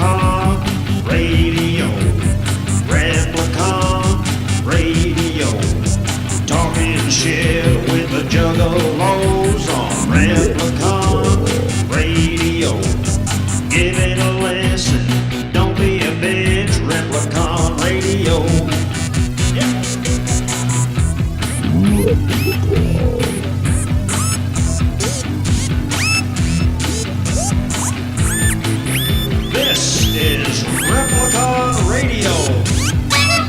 Replicon Radio. Replicon Radio. Talking shit with the Juggalos on Replicon Radio. Giving a lesson, don't be a bitch. Replicon Radio. Yeah. This is Replicon Radio.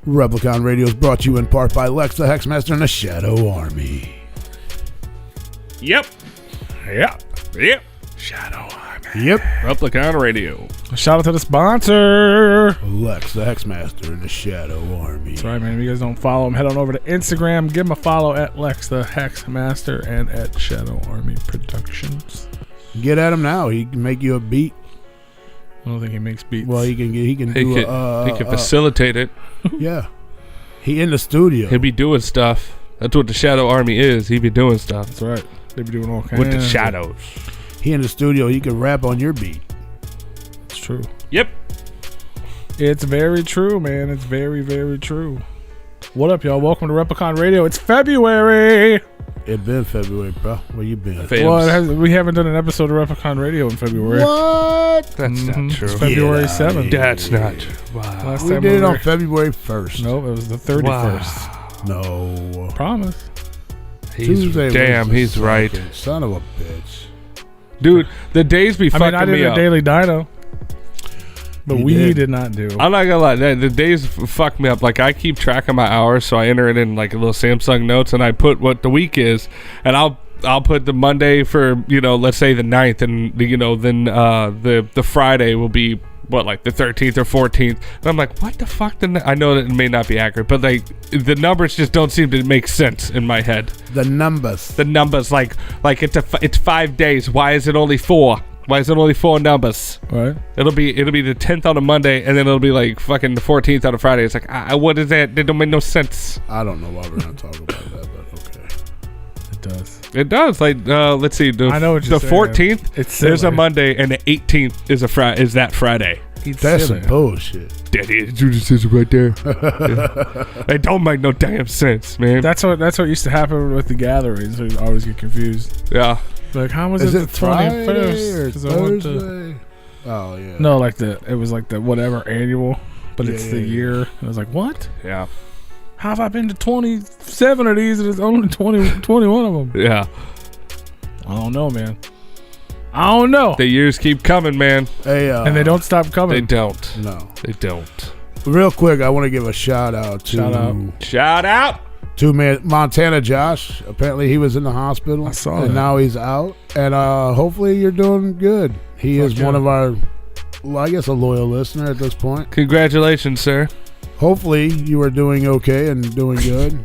Replicon Radio is brought to you in part by Lex the Hexmaster and the Shadow Army. Yep. Shadow Army. Yep. Replicon Radio. Shout out to the sponsor. Lex the Hexmaster and the Shadow Army. That's right, man. If you guys don't follow him, head on over to Instagram. Give him a follow at Lex the Hexmaster and at Shadow Army Productions. Get at him now. He can make you a beat. I don't think he makes beats. Well, he can He can facilitate it. Yeah. He in the studio. He'll be doing stuff. That's what the Shadow Army is. He be doing stuff. That's right. They be doing all kinds with the shadows. He in the studio. He can rap on your beat. It's true. Yep. It's very true, man. It's very, very true. What up, y'all? Welcome to Replicon Radio. It's February. It been February, bro. Where you been? Well, we haven't done an episode of Replicon Radio in February. What? That's not true. It's February 7th. That's not true. Wow. Last We time did it on February 1st. No, it was the 31st. No. Promise. Tuesday He's right. Son of a bitch. Dude, the days be fucking I did me a up. Daily Dino. But we did not do. I'm not gonna lie, the days fuck me up. Like, I keep track of my hours, so I enter it in like a little Samsung notes, and I put what the week is, and I'll put the Monday for, let's say the 9th, and then the Friday will be what, like the 13th or 14th. And I'm like, what the fuck? I know that it may not be accurate, but like the numbers just don't seem to make sense in my head. The numbers, like it's 5 days. Why is it only 4? Why is it only 4 numbers? Right. It'll be the 10th on a Monday, and then it'll be like fucking the 14th on a Friday. It's like, what is that? It don't make no sense. I don't know why we're not talking about that, but okay. It does. It does. Like, let's see. I know what you're the saying. 14th, there's a Monday, and the 18th is that Friday. That's some bullshit. Daddy, Judas is right there. It don't make no damn sense, man. That's what used to happen with the gatherings. I always get confused. Yeah. Like, how was Is it it the Friday 21st? or 'Cause I went Thursday? Oh yeah. No, it was like the whatever annual, but it's the Yeah. year. And I was like, what? Yeah. How have I been to 27 of these and it's only 21 of them? Yeah. I don't know, man. I don't know. The years keep coming, man. Hey, And they don't stop coming. They don't. No. They don't. Real quick, I want to give a shout out to Shout out. Montana Josh. Apparently he was in the hospital. I saw and that. now he's out. And hopefully you're doing good. He is one of our, I guess, a loyal listener at this point. Congratulations, sir. Hopefully you are doing okay and doing good.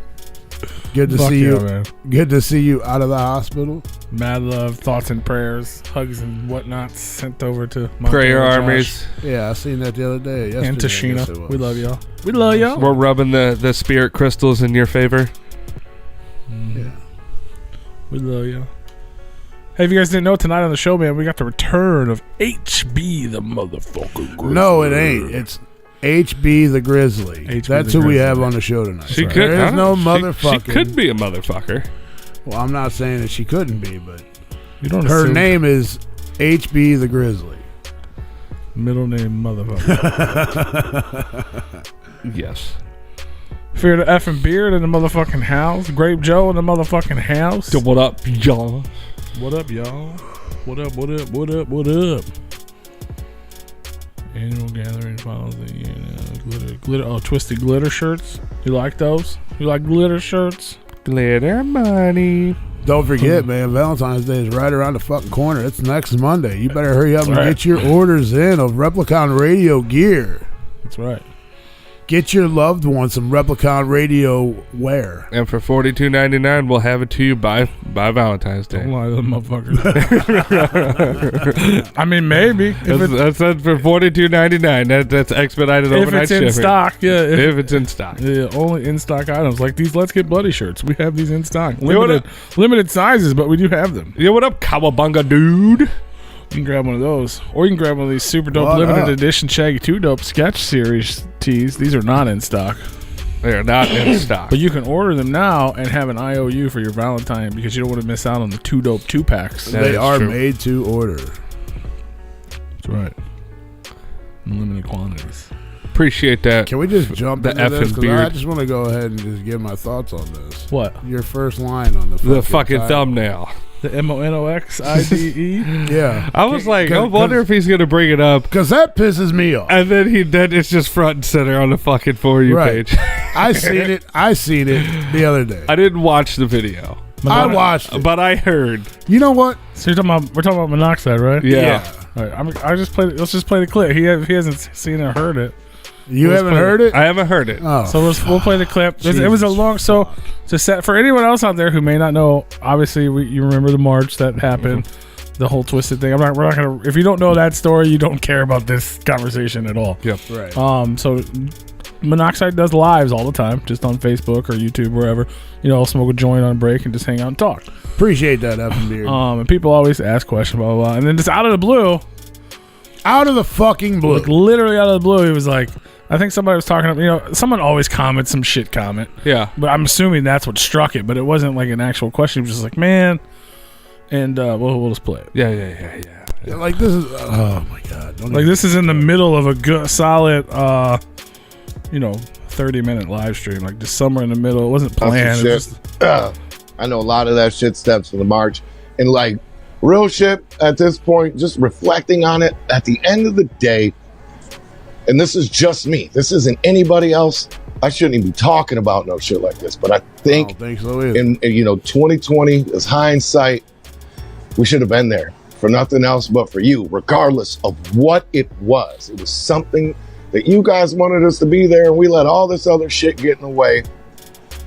Good to Fuck see yeah, you. man. Good to see you out of the hospital. Mad love, thoughts and prayers, hugs and whatnot sent over to Montana Prayer Josh armies. Yeah, I seen that the other day. and Yesterday, I guess it Tashina. was. We love y'all. We love y'all. We're rubbing the spirit crystals in your favor. Yeah. We love y'all. Hey, if you guys didn't know, tonight on the show, man, we got the return of HB the motherfucker. Grizzly. No, it ain't. It's HB the Grizzly. HB That's the who we Grizzly. have on the show tonight. She could. There is no She motherfucker. could be a motherfucker. Well, I'm not saying that she couldn't be, but You don't her assume name is HB the Grizzly. middle name motherfucker. Yes. Fear the effing beard in the motherfucking house. Grape Joe in the motherfucking house. So what up, y'all? What up, y'all? What up, what up, what up, what up? Annual gathering follows the year now. Glitter. Oh, twisted glitter shirts. You like those? You like glitter shirts? Glitter money. Don't forget, man, Valentine's Day is right around the fucking corner. It's next Monday. You better hurry up and Right. get your orders in of Replicon Radio gear. That's right. Get your loved one some Replicon radio wear. And for $42.99, we'll have it to you by Valentine's Day. Don't lie to the motherfucker. I mean, maybe. That's for $42.99. That's expedited overnight shipping. If it's in stock, yeah. If it's in stock. Yeah, only in stock items. Like these Let's Get Bloody shirts. We have these in stock. Limited sizes, but we do have them. Yo, what up, Cowabunga dude? You can grab one of those. Or you can grab one of these super dope limited edition Shaggy 2 Dope sketch series tees. These are not in stock. They are not in stock. But you can order them now and have an IOU for your Valentine because you don't want to miss out on the 2 Dope 2-packs. They are made to order. That's right. In limited quantities. Appreciate that. Can we just jump into this? Because beard. I just want to go ahead and just give my thoughts on this. What? Your first line on the fucking title. thumbnail. The MONOXIDE? Yeah. I was like, I wonder if he's gonna bring it up, because that pisses me off. and then it's just front and center on the fucking For You Right. page. I seen it the other day. I didn't watch the video, I watched it. but I heard. You know what? So we're talking about Monoxide, right? Yeah. All right, let's just play the clip. He hasn't seen or heard it. You haven't heard it? I haven't heard it. Oh. So we'll play the clip. It was a long. So to set for anyone else out there who may not know, obviously you remember the march that happened, the whole twisted thing. We're not gonna. If you don't know that story, you don't care about this conversation at all. Yep. Right. So Monoxide does lives all the time, just on Facebook or YouTube, wherever. I'll smoke a joint on break and just hang out and talk. Appreciate that, effing beard. And people always ask questions, blah blah blah, and then just out of the blue. Out of the fucking blue. Like literally out of the blue, he was like, I think somebody was talking, someone always comments some shit comment. Yeah. But I'm assuming that's what struck it, but it wasn't like an actual question. It was just like, man. And we'll just play it. Yeah. Like this is, oh my God. This is in the middle of a good, solid, 30-minute live stream. Like just somewhere in the middle. It wasn't planned. It was just, I know a lot of that shit stems from the march. And like, real shit at this point, just reflecting on it, at the end of the day, and this is just me, this isn't anybody else, I shouldn't even be talking about no shit like this, but I think, I don't think so either. in 2020 is hindsight, we should have been there for nothing else but for you, regardless of what it was. It was something that you guys wanted us to be there, and we let all this other shit get in the way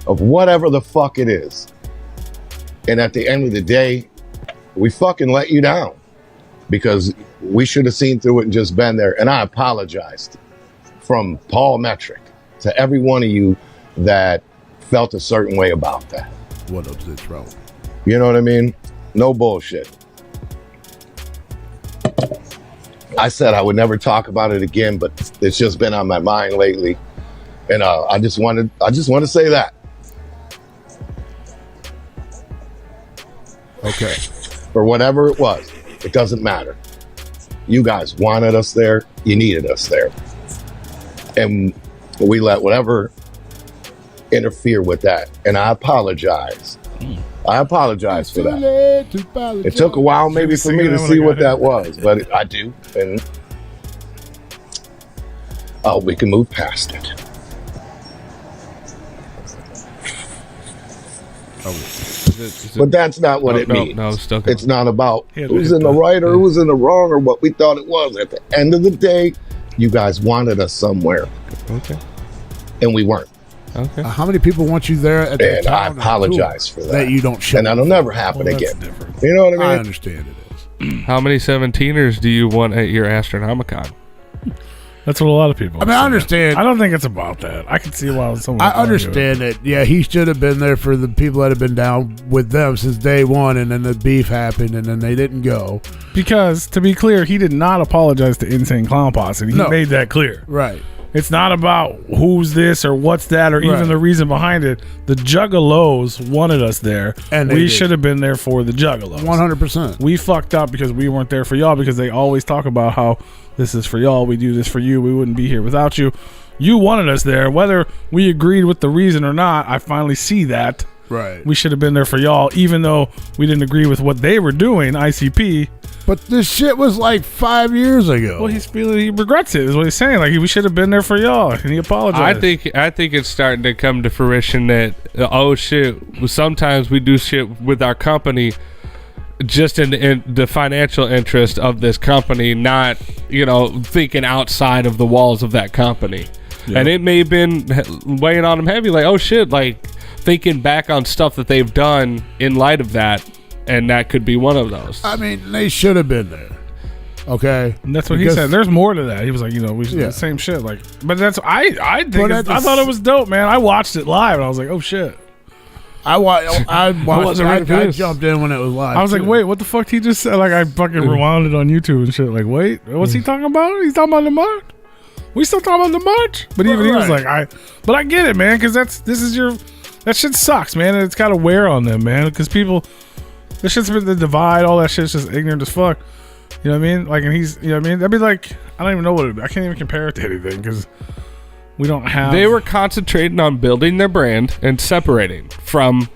of whatever the fuck it is. And at the end of the day, we fucking let you down because we should have seen through it and just been there. And I apologized from Paul Metric to every one of you that felt a certain way about that. What up, Zitro? You know what I mean? No bullshit. I said I would never talk about it again, but it's just been on my mind lately. And I just want to say that. Okay. For whatever it was, it doesn't matter. You guys wanted us there. You needed us there. And we let whatever interfere with that. And I apologize. I apologize for that. It took a while maybe for me to see what that was, but I do. And we can move past it. But that's not what it means. No, it's not about Yeah, who's in the right or who's in the wrong or what we thought it was. At the end of the day, you guys wanted us somewhere. Okay. And we weren't. Okay. How many people want you there at the And I time apologize for that. that you don't show? And that'll never happen that's again. different. You know what I mean? I understand it is. How many 17ers do you want at your Astronomicon? That's what a lot of people I mean, I understand. I don't think it's about that. I can see why someone. I understand that. Yeah, he should have been there for the people that have been down with them since day one, and then the beef happened, and then they didn't go. Because to be clear, he did not apologize to Insane Clown Posse. He No. made that clear. Right. It's not about who's this or what's that or even Right. the reason behind it. The Juggalos wanted us there, And they we did. should have been there for the Juggalos. 100%. We fucked up because we weren't there for y'all because they always talk about how this is for y'all. We do this for you. We wouldn't be here without you. You wanted us there. Whether we agreed with the reason or not, I finally see that. Right. We should have been there for y'all, even though we didn't agree with what they were doing, ICP. But this shit was like 5 years ago. Well, he regrets it, is what he's saying. Like, we should have been there for y'all, and he apologized. I think it's starting to come to fruition that oh shit, sometimes we do shit with our company just in the financial interest of this company, not thinking outside of the walls of that company. and it may have been weighing on them heavy. Like, oh shit, like thinking back on stuff that they've done in light of that, and that could be one of those. I mean, they should have been there. Okay, and that's what he said. There's more to that. He was like, we should do the same shit. Like, but that's I thought it was dope, man. I watched it live, and I was like, oh shit. I jumped in when it was live. I was like, wait, what the fuck he just said? Like, I fucking rewound it on YouTube and shit. Like, wait, what's he talking about? He's talking about the march? We still talking about the march? But even he was like, but I get it, man, because that shit sucks, man, and it's got to wear on them, man, because people, this shit's been the divide, all that shit's just ignorant as fuck. You know what I mean? Like, and he's, you know what I mean? That'd be like, I don't even know I can't even compare it to anything because we don't have. They were concentrating on building their brand and separating from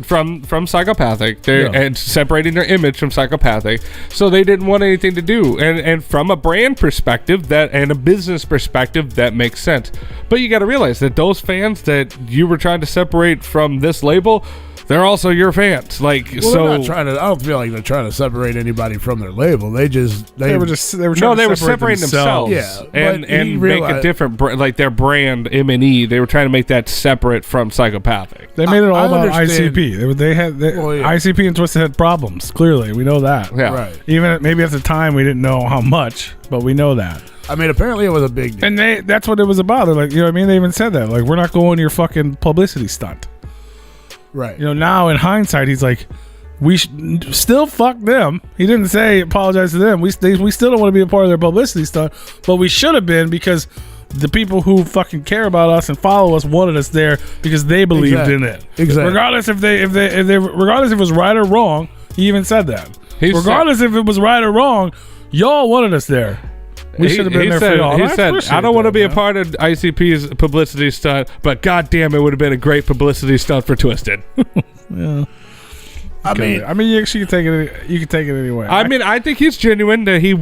from psychopathic, and separating their image from psychopathic. So they didn't want anything to do. And from a brand perspective and a business perspective, that makes sense. But you got to realize that those fans that you were trying to separate from this label, they're also your fans. Like, well, so they're not trying to. I don't feel like they're trying to separate anybody from their label. They were separating themselves. Yeah, and make a different like their brand M&E. They were trying to make that separate from psychopathic. They made it all about ICP. They had ICP and Twisted had problems. Clearly, we know that. Yeah, right. Even maybe at the time we didn't know how much, but we know that. I mean, apparently it was a big deal. And that's what it was about. They're like, you know what I mean? They even said that. Like, we're not going to your fucking publicity stunt. Right. Now in hindsight, he's like, we still fuck them. He didn't say apologize to them. We still don't want to be a part of their publicity stunt, but we should have been because the people who fucking care about us and follow us wanted us there because they believed in it. Exactly. Regardless if regardless if it was right or wrong, he even said that. Regardless if it was right or wrong, y'all wanted us there. We should have been there for y'all. He said, I don't want to be a part of ICP's publicity stunt, but goddamn, it would have been a great publicity stunt for Twisted. Yeah. I mean, you can take it. You can take it anyway. I think he's genuine. That he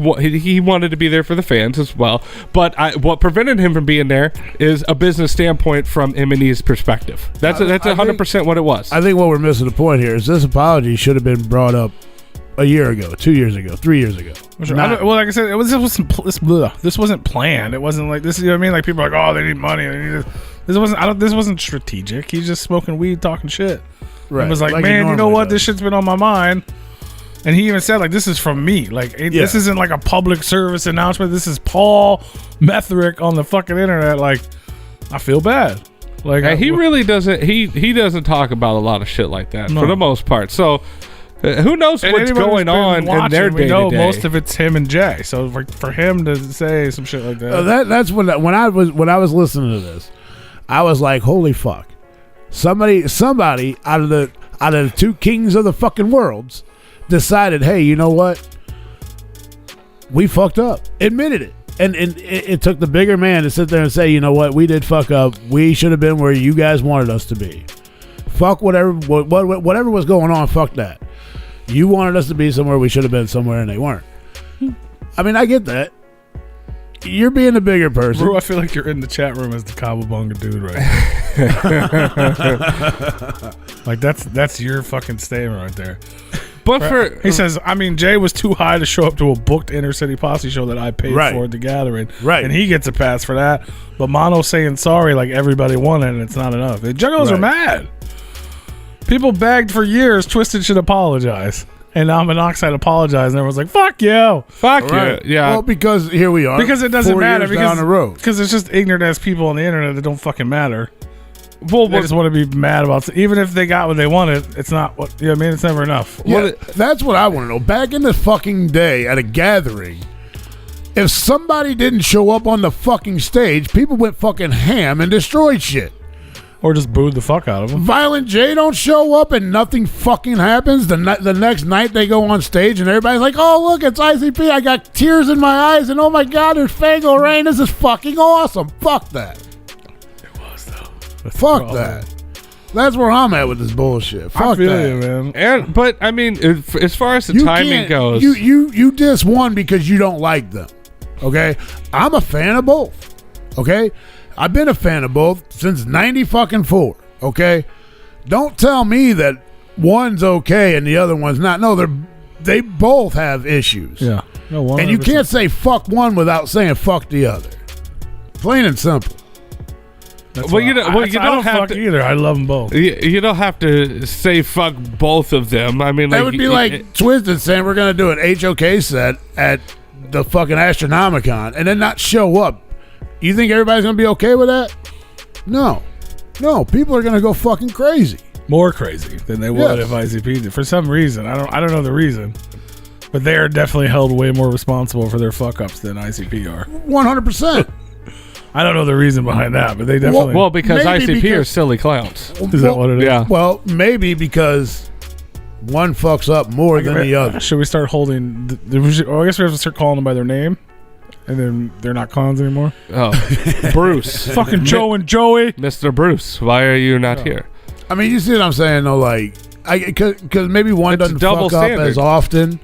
wanted to be there for the fans as well. But what prevented him from being there is a business standpoint from M&E's perspective. That's 100% what it was. I think what we're missing the point here is this apology should have been brought up a year ago, 2 years ago, 3 years ago. Well, like I said, this wasn't planned. It wasn't like this. You know what I mean? Like people are like, oh, they need money. This wasn't strategic. He's just smoking weed, talking shit. Right. It was like man, you know what? This shit's been on my mind. And he even said, like, this is from me. Like, this isn't like a public service announcement. This is Paul Metherick on the fucking internet. Like, I feel bad. Like, he really doesn't. He doesn't talk about a lot of shit like that for the most part. So. Who knows what's going on in their day-to-day? We know most of it's him and Jay. So for him to say some shit like that, that's when I was listening to this, I was like, holy fuck! Somebody out of the two kings of the fucking worlds decided, hey, you know what? We fucked up. Admitted it. And it took the bigger man to sit there and say, you know what? We did fuck up. We should have been where you guys wanted us to be. Fuck whatever was going on. Fuck that. You wanted us to be somewhere, we should have been somewhere, and they weren't. I mean, I get that. You're being a bigger person. Bro, I feel like you're in the chat room as the Cowabunga dude right now. Like, that's your fucking statement right there. But he says, I mean, Jay was too high to show up to a booked inner city posse show that I paid for at the gathering. Right. And he gets a pass for that. But Mono's saying sorry like everybody wanted, and it's not enough. The Juggalos are mad. People begged for years Twisted should apologize. And now Monoxide apologized, and everyone's like, fuck you. Fuck you. Yeah. Well, because here we are. Because it doesn't matter. Down the road. Because it's just ignorant ass people on the internet that don't fucking matter. Well, they just want to be mad about it. Even if they got what they wanted, it's not what, you know what I mean? It's never enough. Yeah, that's what I want to know. Back in the fucking day at a gathering, if somebody didn't show up on the fucking stage, people went fucking ham and destroyed shit. Or just booed the fuck out of them. Violent J don't show up and nothing fucking happens. The next night they go on stage and everybody's like, oh, look, it's ICP. I got tears in my eyes and oh my God, there's Fango Rain. This is fucking awesome. Fuck that. It was, though. Fuck that. That's where I'm at with this bullshit. Fuck that. Man. But, I mean, as far as the timing goes. You diss one because you don't like them. Okay? I'm a fan of both. Okay? I've been a fan of both since 90-fucking-4, okay? Don't tell me that one's okay and the other one's not. No, they both have issues. Yeah. No, and you can't say fuck one without saying fuck the other. Plain and simple. Well, you don't have to either. I love them both. You don't have to say fuck both of them. I mean, That would be like Twisted saying we're going to do an HOK set at the fucking Astronomicon and then not show up. You think everybody's going to be okay with that? No. People are going to go fucking crazy. More crazy than they would if ICP did. For some reason. I don't know the reason. But they are definitely held way more responsible for their fuck-ups than ICP are. 100%. I don't know the reason behind that, but they definitely... Well, because ICP are silly clowns. Is that what it is? Yeah. Well, maybe because one fucks up more than the other. Should we start holding... I guess we have to start calling them by their name, and then they're not clowns anymore? Oh. Bruce. Fucking Joe and Joey. Mr. Bruce, why are you not here? I mean, you see what I'm saying, though? Like, because maybe one doesn't double fuck standard. up as often,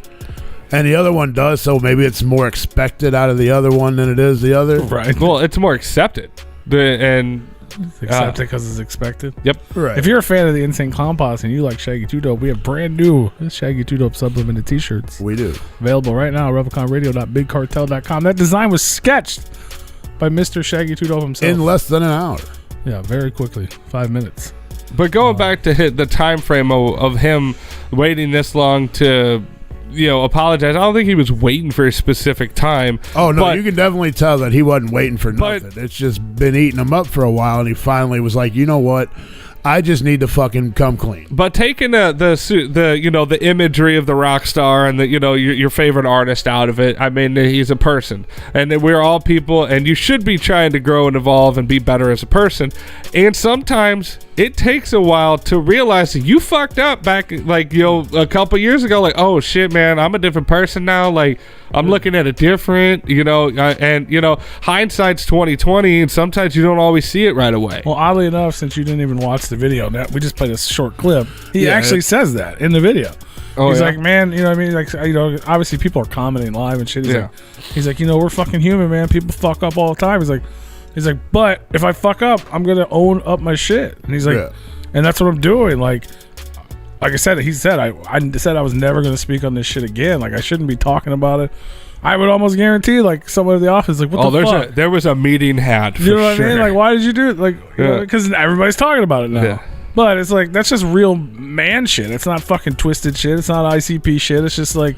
and the other one does, so maybe it's more expected out of the other one than it is the other. Right. Well, it's more accepted. Accepted because it's expected. Yep. Right. If you're a fan of the Insane Clown Posse and you like Shaggy 2 Dope, we have brand new Shaggy 2 Dope supplemented t-shirts. We do. Available right now at repliconradio.bigcartel.com. That design was sketched by Mr. Shaggy 2 Dope himself. In less than an hour. Yeah, very quickly. 5 minutes. But going back to the time frame of him waiting this long to, apologize, I don't think he was waiting for a specific time. Oh, no, but, you can definitely tell that he wasn't waiting for nothing. It's just been eating him up for a while, and he finally was like, you know what? I just need to fucking come clean. But taking the imagery of the rock star and the your favorite artist out of it, I mean, he's a person, and we're all people, and you should be trying to grow and evolve and be better as a person. And sometimes it takes a while to realize that you fucked up back a couple years ago. Like, oh shit, man, I'm a different person now. Like, I'm looking at it different. Hindsight's 20/20, and sometimes you don't always see it right away. Well, oddly enough, since you didn't even watch the video, we just played a short clip. He actually says that in the video. He's like, man, you know what I mean? Like, obviously people are commenting live and shit. He's like, we're fucking human, man. People fuck up all the time. He's like, but if I fuck up, I'm gonna own up my shit. And he's like, and that's what I'm doing. Like I said, I said I was never gonna speak on this shit again. Like, I shouldn't be talking about it. I would almost guarantee, like, someone in the office, like, what the fuck? There was a meeting had. You know what I mean? Like, why did you do it? Like, because everybody's talking about it now. Yeah. But it's like, that's just real man shit. It's not fucking twisted shit. It's not ICP shit. It's just like...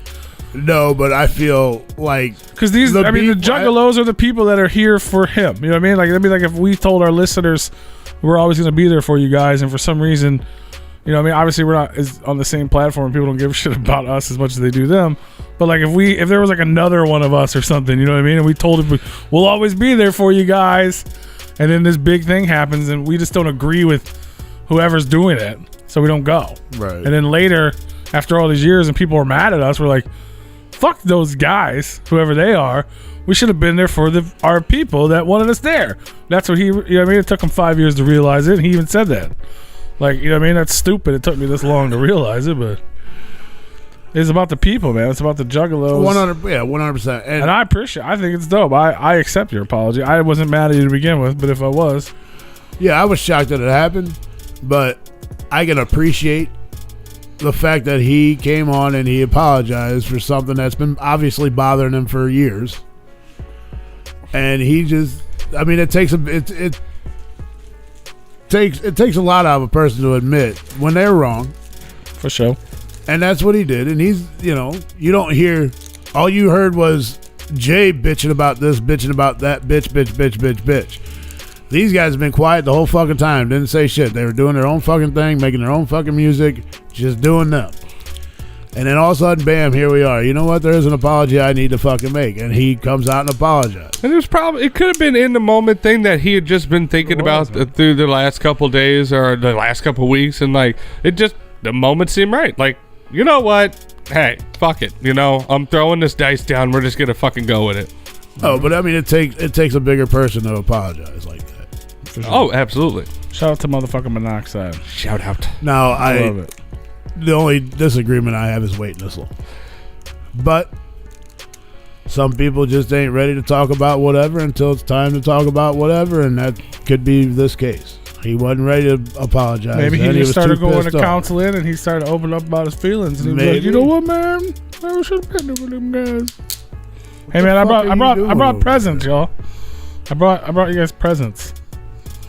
No, but I feel like... Because the Juggalos are the people that are here for him. You know what I mean? Like, it'd be like if we told our listeners we're always going to be there for you guys, and for some reason... obviously we're not on the same platform. People don't give a shit about us as much as they do them. But like, if there was like another one of us or something, you know what I mean? And we told him we'll always be there for you guys. And then this big thing happens and we just don't agree with whoever's doing it. So we don't go. Right. And then later, after all these years and people are mad at us, we're like, fuck those guys, whoever they are. We should have been there for our people that wanted us there. That's what it took him 5 years to realize it. And he even said that. Like, that's stupid. It took me this long to realize it, but it's about the people, man. It's about the Juggalos. 100%. And I appreciate it. I think it's dope. I accept your apology. I wasn't mad at you to begin with, but if I was... Yeah, I was shocked that it happened, but I can appreciate the fact that he came on and he apologized for something that's been obviously bothering him for years. And he just... I mean, it takes a lot out of a person to admit when they're wrong. For sure. And that's what he did. And he's, you don't hear, all you heard was Jay bitching about this, bitching about that, bitch. These guys have been quiet the whole fucking time. Didn't say shit. They were doing their own fucking thing, making their own fucking music, just doing them. And then all of a sudden, bam, here we are. You know what? There is an apology I need to fucking make. And he comes out and apologizes. And it could have been in the moment thing that he had just been thinking about through the last couple days or the last couple weeks. And like, the moment seemed right. Like, you know what? Hey, fuck it. I'm throwing this dice down. We're just going to fucking go with it. Oh, but I mean, it takes a bigger person to apologize like that. For sure. Oh, absolutely. Shout out to motherfucking Monoxide. Shout out. Now, I love it. The only disagreement I have is waiting this long. But some people just ain't ready to talk about whatever until it's time to talk about whatever, and that could be this case. He wasn't ready to apologize. Maybe he just started going to counseling and he started opening up about his feelings. And he was like, you know what, man? I should have been there with them guys. Hey, man, I brought presents, y'all. I brought you guys presents,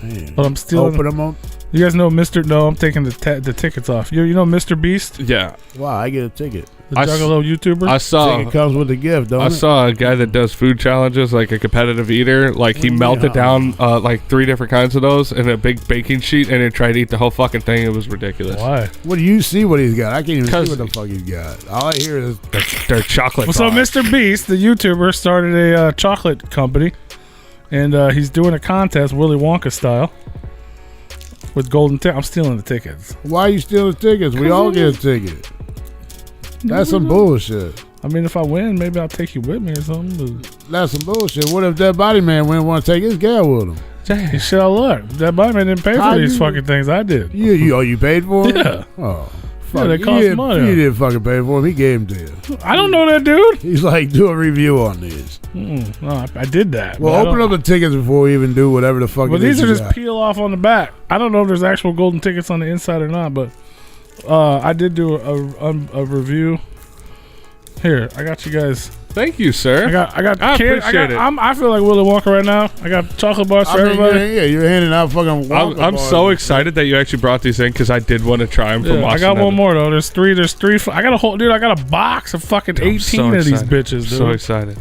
Man. but I'm still. Open them up. You guys know Mr. No, I'm taking the tickets off. You know MrBeast, Yeah. Wow, I get a ticket. the Juggalo YouTuber. I saw. Ticket comes with the gift, don't I it? saw a guy that does food challenges, like a competitive eater. Like he melted down like 3 different kinds of those in a big baking sheet, and then tried to eat the whole fucking thing. It was ridiculous. Why? What do you see what he's got? I can't even see 'Cause- what the fuck he's got. All I hear is They're chocolate. Well, so bars. MrBeast, the YouTuber, started a chocolate company, and he's doing a contest, Willy Wonka style, with golden tickets. I'm stealing the tickets. why are you stealing tickets? We all get a ticket. That's some bullshit. I mean, if I win, maybe I'll take you with me or something. But That's some bullshit. What if that body man want to take his gal with him? you shit out of luck. That body man didn't pay How for these you- fucking things. I did. You paid for him? Yeah. Oh, fuck. they cost money. You didn't fucking pay for him. He gave them to you. I don't know that dude. He's like, do a review on these. No, I did that. Well, but I open don't- up the tickets before we even do whatever the fuck But it is these are you just got. peel off on the back. I don't know if there's actual golden tickets on the inside or not, but I did do a review. Here, I got you guys. Thank you, sir. I got. I candy- appreciate it. I feel like Willy Wonka right now. I got chocolate bars for I mean, everybody. yeah, you're handing out fucking Wonka I'm bars so and excited that you actually brought these in because I did want to try them from Yeah, I watching got them. one more though. There's three. I got a whole dude. I got a box of fucking 18 so of these excited. bitches, dude. So excited.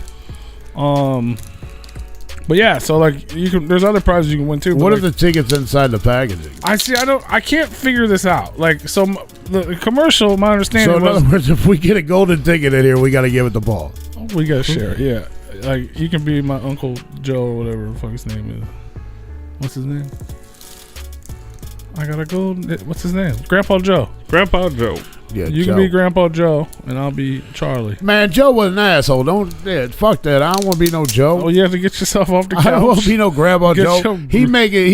But yeah, so like you can. There's other prizes you can win too. shit. but, What like, are the tickets inside the packaging? I see. I can't figure this out. Like, so the commercial, my So understanding in was other words, if we get a golden ticket in here, we got to give it to Paul. we gotta share it. Yeah, like you can be my Uncle Joe or whatever the fuck his name is. What's his name? I gotta go. What's his name? Grandpa Joe. Grandpa Joe. Yeah, You Joe. can be Grandpa Joe, and I'll be Charlie. Man, Joe was an asshole. Fuck that. I don't want to be no Joe. Oh, you have to get yourself off the I don't want couch. to be no Grandpa Get Joe. your- He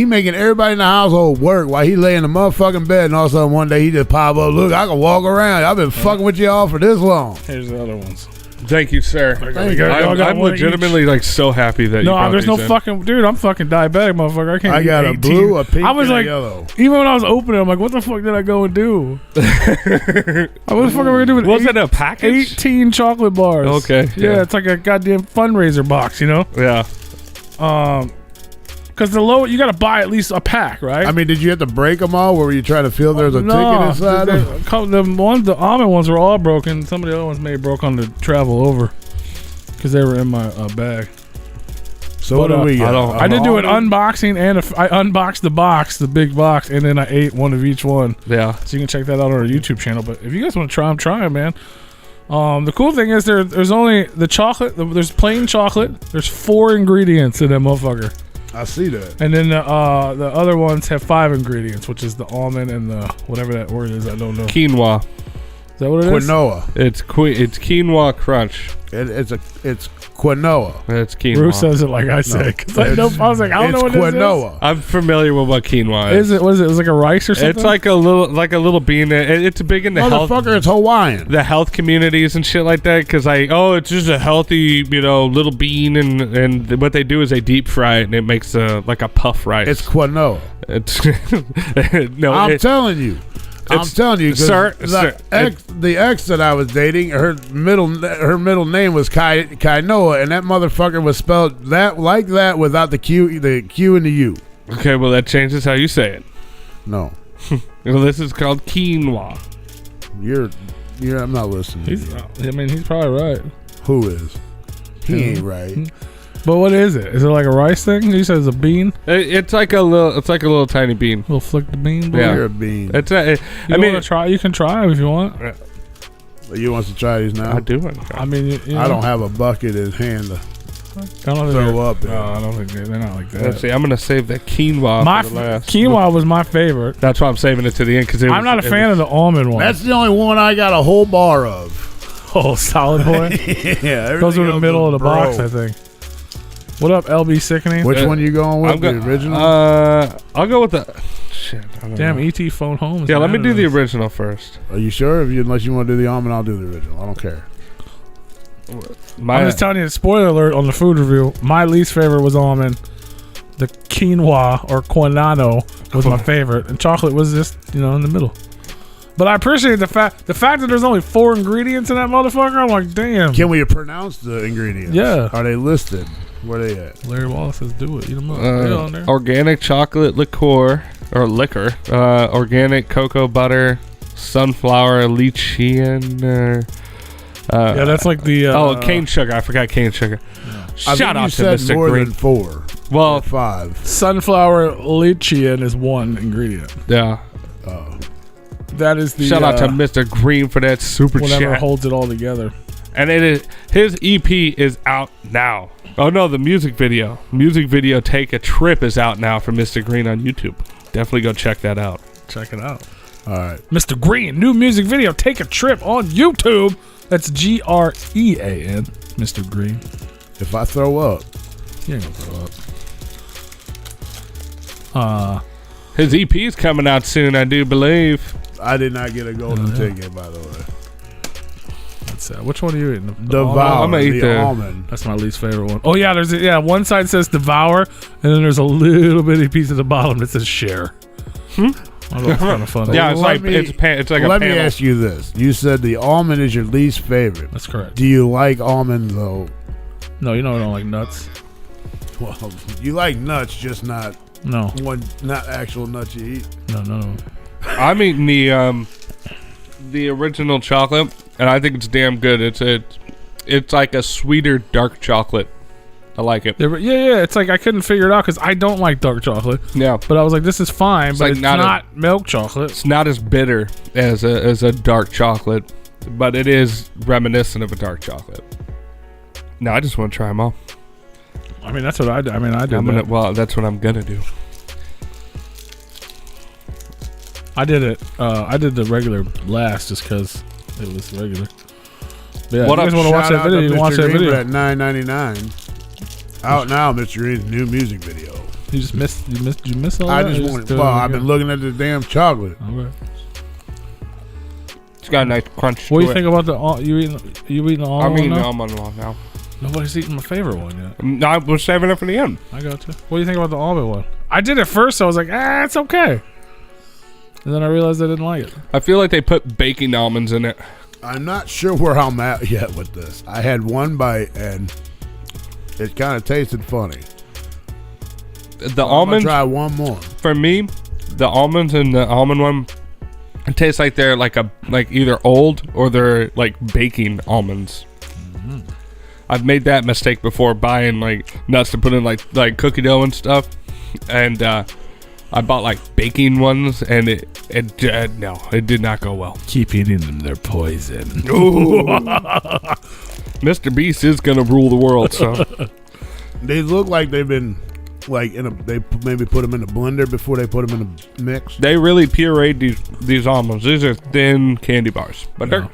making everybody in the household work while he lay in the motherfucking bed, and all of a sudden one day he just pop up. Look, I can walk around. I've been fucking with y'all for this long. Here's the other ones. Thank you, sir. Thank you. Y'all got I'm one legitimately like so happy that you No, brought there's no these in. fucking dude. I'm fucking diabetic, motherfucker. I can't. I eat got a 18. blue, a pink, I was and like, a yellow. even when I was opening, I'm like, what the fuck did I go and do? What the fuck am I gonna do with Was it a package? 18 chocolate bars? Okay, Yeah, yeah. it's like a goddamn fundraiser box, you know? Yeah. Because the low, you got to buy at least a pack, right? I mean, did you have to break them all? Where were you trying to feel there's a ticket inside them? the almond ones were all broken. Some of the other ones may broke on the travel over because they were in my bag. So what But, do we got? I I did do an almond? unboxing and I unboxed the box, the big box, and then I ate one of each one. Yeah. So you can check that out on our YouTube channel. But if you guys want to try them, try them, man. The cool thing is there's only the chocolate. There's plain chocolate. There's 4 ingredients in that motherfucker, I see that. and then the other ones have 5 ingredients, which is the almond and the whatever that word is. I don't know. Is Quinoa. that what it is? Quinoa. It's quinoa crunch. It's quinoa. It's quinoa. Bruce says it like I said. 'Cause I was like, I don't know what It's this quinoa. I'm familiar with what quinoa is. Is it? What is it? It was like a rice or something. It's like a little bean. It's big in the health, Motherfucker, it's Hawaiian. the health communities and shit like that. Because it's just a healthy, little bean, and what they do is they deep fry it, and it makes like a puff rice. It's quinoa. It's no. I'm telling you. I'm telling you, 'cause Sir, the ex that I was dating, her middle name was Kainoa, and that motherfucker was spelled like that without the Q and the U. Okay, well that changes how you say it. No, Well, this is called quinoa. you're. I'm not listening. to He's, you. I mean, he's probably right. Who is? He ain't right. But what is it? Is it like a rice thing? He says a bean. It's like a little tiny bean. We'll flick the bean. Boy. Yeah. You're a bean. It's You wanna try? You can try them if you want. You wants to try these now? I do. I mean, you know, I don't have a bucket in hand to I don't think throw they're- up. in. No, I don't think they're not like Let's that. see. I'm gonna save that quinoa My for the last. quinoa was my favorite. That's why I'm saving it to the end because I'm not a fan of the almond one. That's the only one I got a whole bar of. oh, solid boy. Yeah, Those everything are the else middle of is the box, bro. I think. What up, LB Sickening? Which one you going with? I'm The go- original? I'll go with the. Shit. I don't Damn, know. ET phone home. is Yeah, let me mad do at the us. original first. Are you sure? Unless you want to do the almond, I'll do the original. I don't care. I'm just telling you, spoiler alert on the food review. My least favorite was almond. The quinoa or quinano was my favorite, and chocolate was just in the middle. But I appreciate the fact that there's only 4 ingredients in that motherfucker. I'm like, damn. Can we pronounce the ingredients? Yeah. Are they listed? Where they at? Larry Wallace says do it. Eat them up. They on there. Organic chocolate liquor. Organic cocoa butter. Sunflower lychee. Yeah, that's like the cane sugar. I forgot cane sugar. I Shout think out you to said Mr. more Green. than 4 Well, or 5. sunflower lychee is one ingredient. yeah. That is the Shout out to Mr. Green for that super whatever chat. holds it all together. And it is his EP is out now. Oh no, the music video. Music video Take a Trip is out now for Mr. Green on YouTube. Definitely go check that out. Check it out. All right. Mr. Green, new music video, Take a Trip on YouTube. That's GREAN, Mr. Green. If I throw up, You ain't gonna throw up. His EP is coming out soon, I do believe. I did not get a golden ticket, by the way. That's which one are you eating? The Devour, I'm gonna eat the the- almond. That's my least favorite one. Oh yeah, one side says Devour, and then there's a little bitty piece at the bottom that says Share. I thought it was kind of funny. Yeah, it's Let like me- it's like a Let panel. me ask you this. You said the almond is your least favorite. That's correct. Do you like almond, though? No, you know I don't like nuts. Well, you like nuts, just not No, not actual nuts you eat. no. I'm eating the original chocolate, and I think it's damn good. It's like a sweeter dark chocolate. I like it. Yeah. It's like I couldn't figure it out because I don't like dark chocolate. Yeah, But I was like, this is fine, but like it's not not milk chocolate. it's not as bitter as a dark chocolate, but it is reminiscent of a dark chocolate. No, I just want to try them all. I mean, that's what I do. I mean, I did that. Well, that's what I'm gonna do. I did it. I did the regular last just because it was regular. But yeah, What if you guys up? want to watch Shout that out video, to you can Mr. watch that Green video. at $9.99. Out now, Mr. Green's new music video. You just missed. You missed all I that. just wanted. Well, I've been looking at the damn chocolate. Okay. It's got a nice crunch. What do to you think about the you eating the almond I'm one eating the now? almond one now. Nobody's eating my favorite one yet. No, we're saving it for the end. I got you. What do you think about the almond one? I did it first, so I was like, it's okay. And then I realized I didn't like it. I feel like they put baking almonds in it. I'm not sure where I'm at yet with this. I had one bite and it kind of tasted funny. The I'm gonna almonds, try one more. for me, the almonds and the almond one, it tastes like they're like either old or they're like baking almonds. I've made that mistake before, buying like nuts to put in like cookie dough and stuff, and I bought like baking ones, and it did not go well. Keep eating them; they're poison. MrBeast is gonna rule the world, so They look like they've been like they maybe put them in a blender before they put them in a mix. they really pureed these almonds. These are thin candy bars, but they're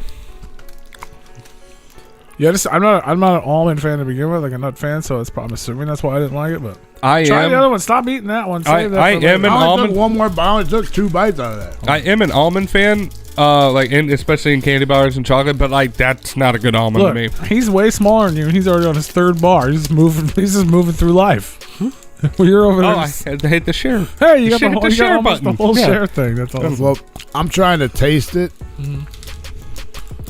Yeah, I'm not an almond fan to begin with, like a nut fan, so I'm assuming that's why I didn't like it. But I try the other am one. Stop eating that one. I Save that am for later. an I only almond. took one more bite. I only took 2 bites out of that. I am an almond fan, especially in candy bars and chocolate, but like that's not a good almond to me. Look, he's way smaller than you, and he's already on his 3rd bar. He's just moving through life. Well, you're over there. Oh, I had to hit the share. Hey, you got Shit, the whole, the you got share almost button. the whole Yeah. share thing. That's awesome. Well, I'm trying to taste it. Yeah,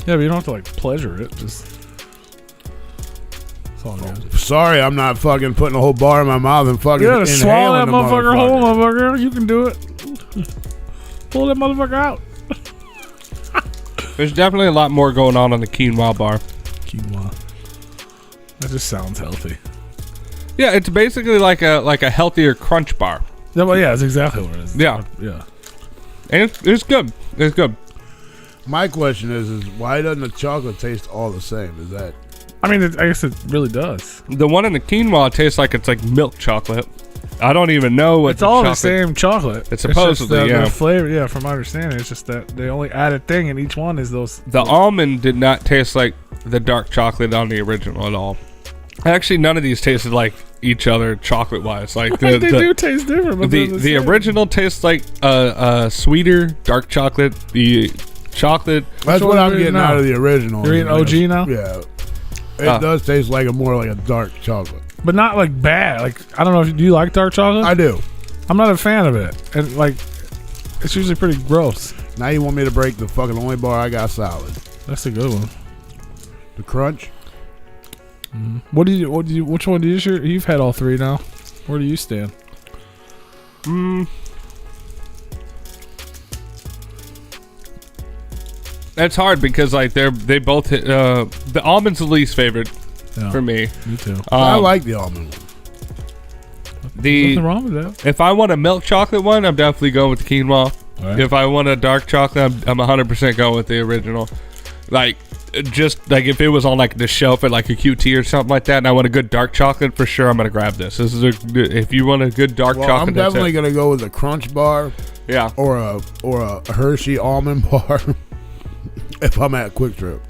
but you don't have to like pleasure it. Just it's all good. Sorry, I'm not fucking putting a whole bar in my mouth and fucking You gotta swallow that inhaling the motherfucker whole, motherfucker. You can do it. Pull that motherfucker out. There's definitely a lot more going on the quinoa bar. Quinoa. That just sounds healthy. Yeah, it's basically like a healthier crunch bar. Yeah, well, yeah, that's exactly what it is. Yeah. Yeah. And it's good. It's good. My question is why doesn't the chocolate taste all the same? Is that I mean, I guess it really does. The one in the quinoa tastes like it's like milk chocolate. I don't even know what It's all the chocolate. same chocolate. It's just supposedly, the yeah. flavor, yeah, from my understanding, it's just that the only added thing in each one is those. The almond did not taste like the dark chocolate on the original at all. Actually, none of these tasted like each other chocolate wise. Like they do taste different. But the they're the same. original tastes like a sweeter dark chocolate. The chocolate. that's one what are I'm you getting eating out now? of the original. You're eating OG now? Yeah. It does taste like more like a dark chocolate. But not like bad. Like I don't know if do you like dark chocolate? I do. I'm not a fan of it, and like it's usually pretty gross. Now you want me to break the fucking only bar I got solid. That's a good one. The crunch? Which one do you? You've had all three now. Where do you stand? That's hard because like they both hit, the almond's the least favorite for me. Me too. I like the almond one. Nothing wrong with that. If I want a milk chocolate one, I'm definitely going with the quinoa. Right. If I want a dark chocolate, I'm 100% going with the original. Like, just like if it was on like the shelf at like a QT or something like that, and I want a good dark chocolate, for sure I'm gonna grab this. This is if you want a good dark chocolate. I'm definitely gonna go with a Crunch bar. Yeah. Or a Hershey almond bar. If I'm at Quick Trip.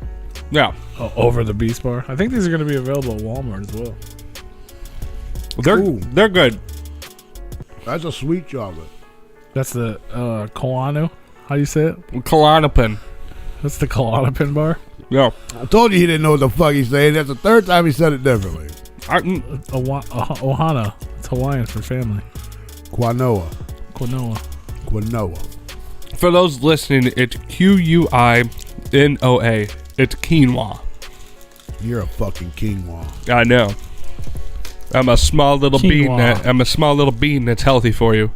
Yeah. Over the Beast Bar. I think these are gonna be available at Walmart as well. They're good. That's a sweet chocolate. That's the Koano. How do you say it? Klonopin. That's the Klonopin bar. Yeah. I told you he didn't know what the fuck he's saying. That's the third time he said it differently. Ohana. It's Hawaiian for family. Quinoa. For those listening, it's Quinoa. It's quinoa. You're a fucking quinoa. I know. I'm a small little Quinoa. bean. I'm a small little bean that's healthy for you.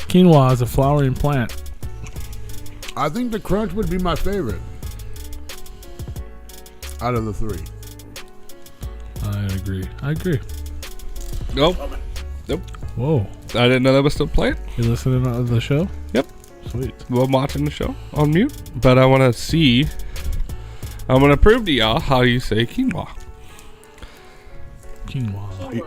Quinoa is a flowering plant. I think the Crunch would be my favorite out of the three. I agree. Nope. Whoa. I didn't know that was still playing. You listening to the show? Yep. Sweet. Well, I'm watching the show on mute, but I want to see. I'm going to prove to y'all how you say quinoa. Quinoa.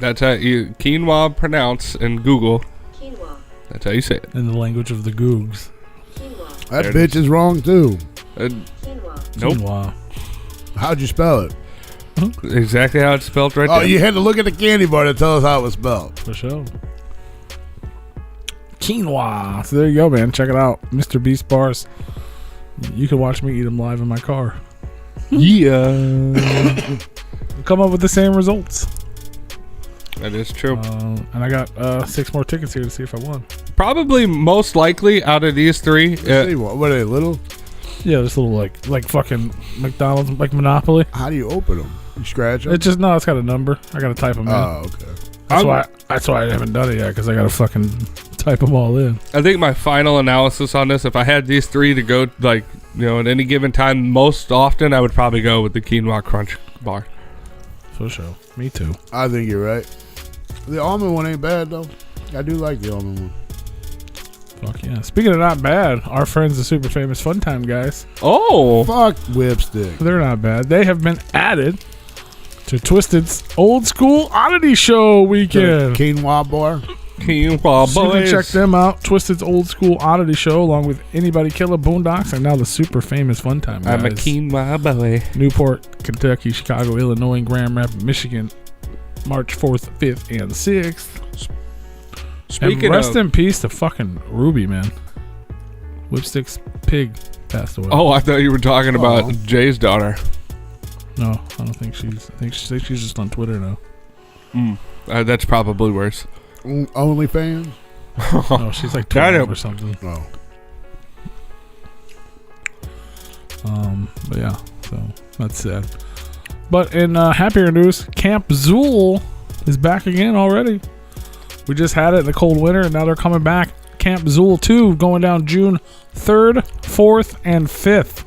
That's how you quinoa pronounce in Google. Quinoa. That's how you say it. In the language of the Googs. Quinoa. That There it bitch is wrong too. Quinoa. Nope. Quinoa. How'd you spell it? Exactly how it's spelled right Oh, there. you had to look at the candy bar to tell us how it was spelled. For sure. Quinoa. So there you go, man. Check it out. MrBeast bars. You can watch me eat them live in my car. Yeah. Come up with the same results. That is true. And I got 6 more tickets here to see if I won. Probably most likely out of these three. Let's see, what are they, little? Yeah, this little like fucking McDonald's, like Monopoly. How do you open them? You scratch them? It's just it's got a number. I gotta type them in. Oh, okay. That's why I haven't done it yet, because I gotta fucking type them all in. I think my final analysis on this, if I had these three to go, like, you know, at any given time, most often, I would probably go with the quinoa crunch bar. For sure. Me too. I think you're right. The almond one ain't bad though. I do like the almond one. Fuck yeah. Speaking of not bad, our friends, the super famous Fun Time guys, Oh. Fuck Whipstick. they're not bad. They have been added to Twisted's Old School Oddity Show weekend. Quinoa bar. Quinoa So you can boys. check them out. Twisted's Old School Oddity Show, along with Anybody Killer, Boondocks, and now the super famous Fun Time guys. I'm a quinoa boy. Newport, Kentucky, Chicago, Illinois, Grand Rapids, Michigan, March 4th, 5th, and 6th. Speaking and rest of, in peace to fucking Ruby, man. Whipstick's pig passed away. I thought you were talking about Jay's daughter. No, I don't think she's. I think she's just on Twitter now. That's probably worse. OnlyFans? No, she's like Got 12 it. or something. Oh. But yeah, so that's sad. But in happier news, Camp Zool is back again already. We just had it in the cold winter, and now they're coming back. Camp Zool 2 going down June 3rd, 4th, and 5th.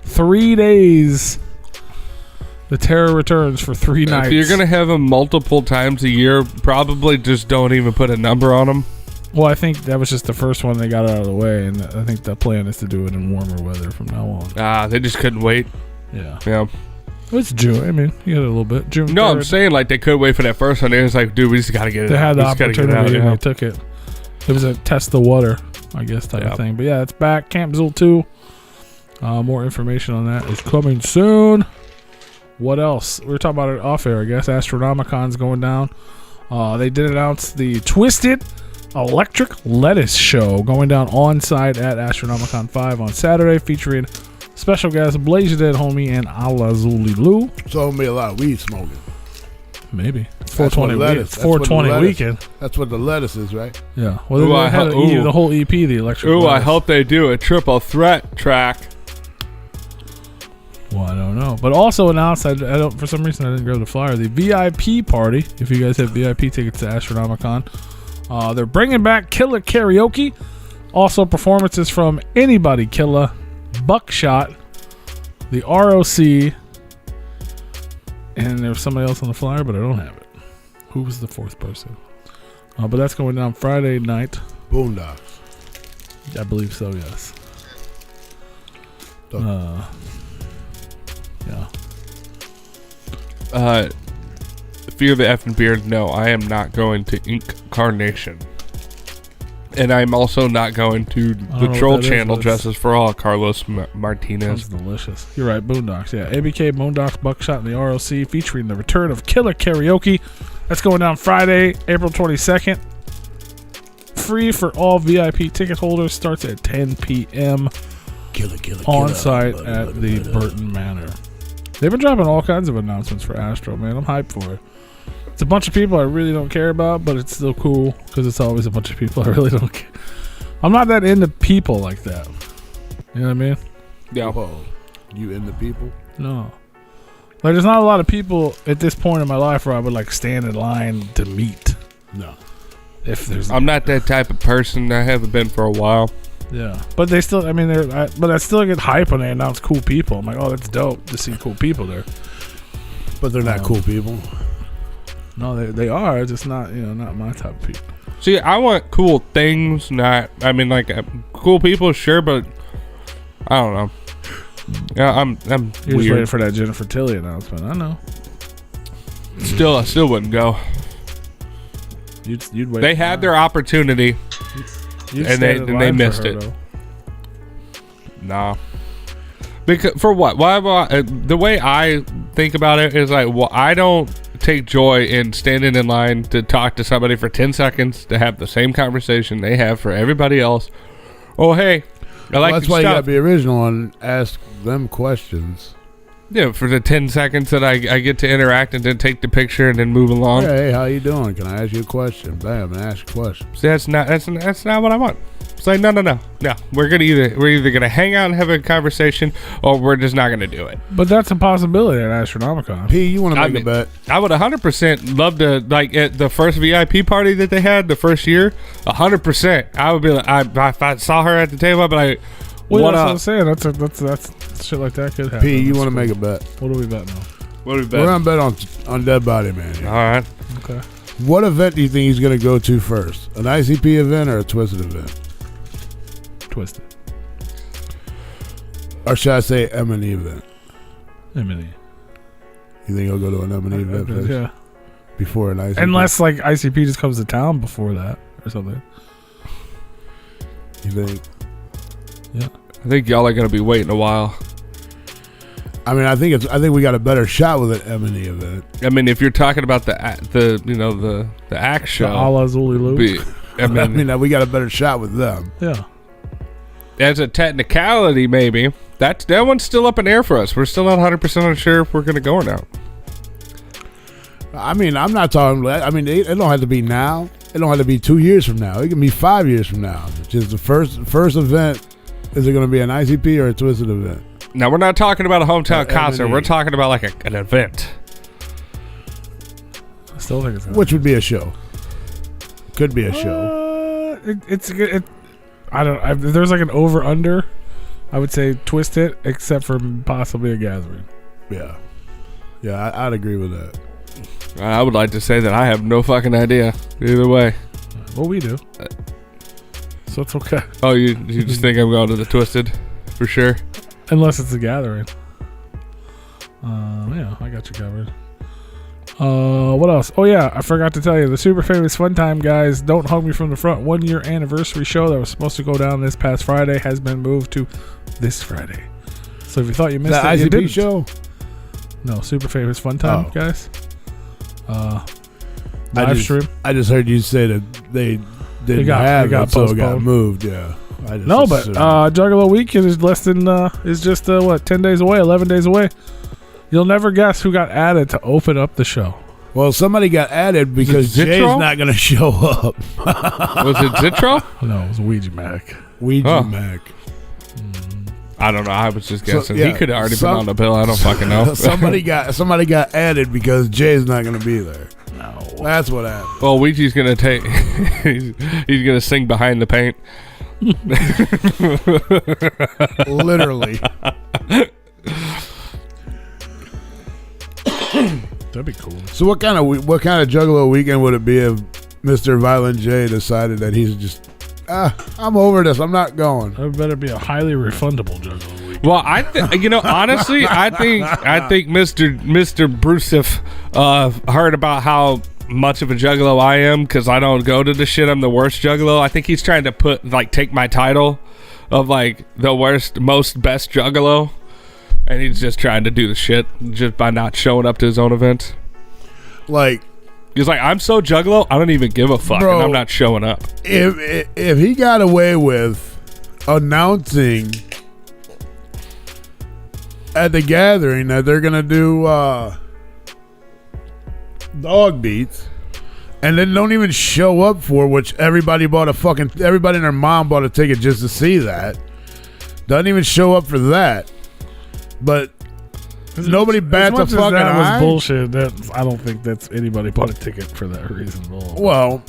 3 days. The terror returns for 3 nights. If you're going to have them multiple times a year, probably just don't even put a number on them. Well, I think that was just the first one they got out of the way, and I think the plan is to do it in warmer weather from now on. They just couldn't wait. Yeah. Yeah. It's June. I mean, you got a little bit. June 3rd. No, I'm saying like they could wait for that first one. They was like, dude, we just got to get it They out. had We the just gotta get it opportunity out, and they took it. It was a test the water, I guess, type of thing. But yeah, it's back. Camp Zool 2. More information on that is coming soon. What else? We were talking about it off air, I guess. Astronomicon's going down. They did announce the Twisted Electric Lettuce Show going down on site at Astronomicon 5 on Saturday, featuring special guests Blaze Your Dead Homie and Ala Zuli Lou. So it'll be a lot of weed smoking. Maybe. It's That's what 420 lettuce- It's that's what 420 lettuce- weekend. That's what the lettuce is, right? Yeah. Well, Ooh, they had the whole EP, the electric Ooh, I lettuce. hope they do a triple threat track. Well, I don't know. But also announced, I don't, for some reason I didn't grab the flyer, the VIP party. If you guys have VIP tickets to Astronomicon, they're bringing back Killer Karaoke. Also performances from Anybody Killer, Buckshot, the ROC, and there's somebody else on the flyer, but I don't have it. Who was the fourth person? But that's going down Friday night. Boondocks. I believe so, yes. Yeah. Fear the effing beard. No, I am not going to Incarnation. And I'm also not going to the Troll Channel Justice for All, Carlos Martinez. Sounds delicious. You're right, Boondocks. Yeah, ABK, Boondocks, Buckshot, and the ROC featuring the return of Killer Karaoke. That's going down Friday, April 22nd. Free for all VIP ticket holders. Starts at 10 p.m. On site at the Burton Manor. They've been dropping all kinds of announcements for Astro, man. I'm hyped for it. It's a bunch of people I really don't care about, but it's still cool because it's always a bunch of people I really don't care. I'm not that into people like that. You know what I mean? Yeah. Whoa. You into people? No. Like, there's not a lot of people at this point in my life where I would like stand in line to meet. No. If there's, I'm not that type of person. I haven't been for a while. yeah, but they still. I mean, but I still get hype when they announce cool people. I'm like, oh, that's dope to see cool people there. But they're not cool people. No, they are. It's just not, not my type of people. See, I want cool things, not. I mean, like cool people, sure, but I don't know. Yeah, I'm You're just weird. waiting for that Jennifer Tilly announcement. I know. I still wouldn't go. You'd wait. They had their opportunity. You'd and stand in they line for missed her, it. though. Nah. Because for what? Why? The way I think about it is like, well, I don't take joy in standing in line to talk to somebody for 10 seconds to have the same conversation they have for everybody else. Oh, hey, I like that's your why you stuff. gotta be original and ask them questions. Yeah, for the 10 seconds that I get to interact and then take the picture and then move along. Hey, how you doing? Can I ask you a question? Bam, and ask a question. See, that's not what I want. It's like no. We're either gonna hang out and have a conversation, or we're just not gonna do it. But that's a possibility at Astronomicon. P, you want to I make mean, a bet? I would 100% love to, like at the first VIP party that they had the first year. 100%, I would be like, if I saw her at the table, I'd be like, Well, what that's what up? I'm saying. That's shit like that could happen. P, you That's want to cool. make a bet? What do we bet now? What do we We're bet? gonna bet on Dead Body Man. Here. All right. Okay. What event do you think he's gonna go to first? An ICP event or a Twisted event? Twisted. Or should I say M&E event? M&E. You think he'll go to an M&E event first Yeah. before an ICP? Unless like ICP just comes to town before that or something. You think? Yeah. I think y'all are gonna be waiting a while. I mean, I think we got a better shot with an M&E event. I mean, if you're talking about the act show, The a la Zulu. I mean, We got a better shot with them. Yeah. as a technicality, maybe that one's still up in air for us. We're still not 100% sure if we're gonna go or not. I mean, I'm not talking. I mean, it don't have to be now. It don't have to be 2 years from now. It can be 5 years from now. Just the first event. Is it going to be an ICP or a Twisted event? Now, we're not talking about a hometown concert. M&E. We're talking about like an event. I still think it's Which would be a show. Could be a show. I don't. If there's like an over under, I would say twist it, except for possibly a gathering. Yeah. Yeah, I'd agree with that. I would like to say that I have no fucking idea. Either way. Well, we do. So it's okay. Oh, you just think I'm going to the Twisted for sure? Unless it's a gathering. Yeah, I got you covered. What else? Oh yeah, I forgot to tell you, the Super Famous Fun Time guys, Don't Hug Me From the Front 1 year anniversary show that was supposed to go down this past Friday has been moved to this Friday. So if you thought you missed The it, you ICP didn't. show? No, Super Famous Fun Time guys. Live stream. I just heard you say that they didn't have it, so it got postponed. moved. Yeah. No, but Juggalo Weekend is just 10 days away, 11 days away. You'll never guess who got added to open up the show. Well, somebody got added because Is it Jay's Zitro? not going to show up. Was it Zitro? No, it was Ouija Mac. Ouija Oh. Mac. I don't know. I was just guessing. yeah, He could have already been on the bill. I don't fucking know. somebody got added because Jay's not going to be there. No. That's what happened. Well, Ouija's gonna take. he's gonna sing behind the paint. Literally. That'd be cool. So what kind of Juggalo weekend would it be if Mr. Violent J decided that he's just I'm over this. I'm not going. That better be a highly refundable Juggalo week. Well, honestly, I think Mr. Bruceif heard about how much of a Juggalo I am because I don't go to the shit. I'm the worst Juggalo. I think he's trying to take my title of like the worst, most best Juggalo, and he's just trying to do the shit just by not showing up to his own event. Like. He's like, I'm so Juggalo, I don't even give a fuck, Bro, and I'm not showing up. If he got away with announcing at the gathering that they're gonna do dog beats, and then don't even show up for which everybody and their mom bought a ticket just to see that, doesn't even show up for that, but. Nobody bats a fucking that eye. Was bullshit. I don't think that's anybody bought a ticket for that reason. Well,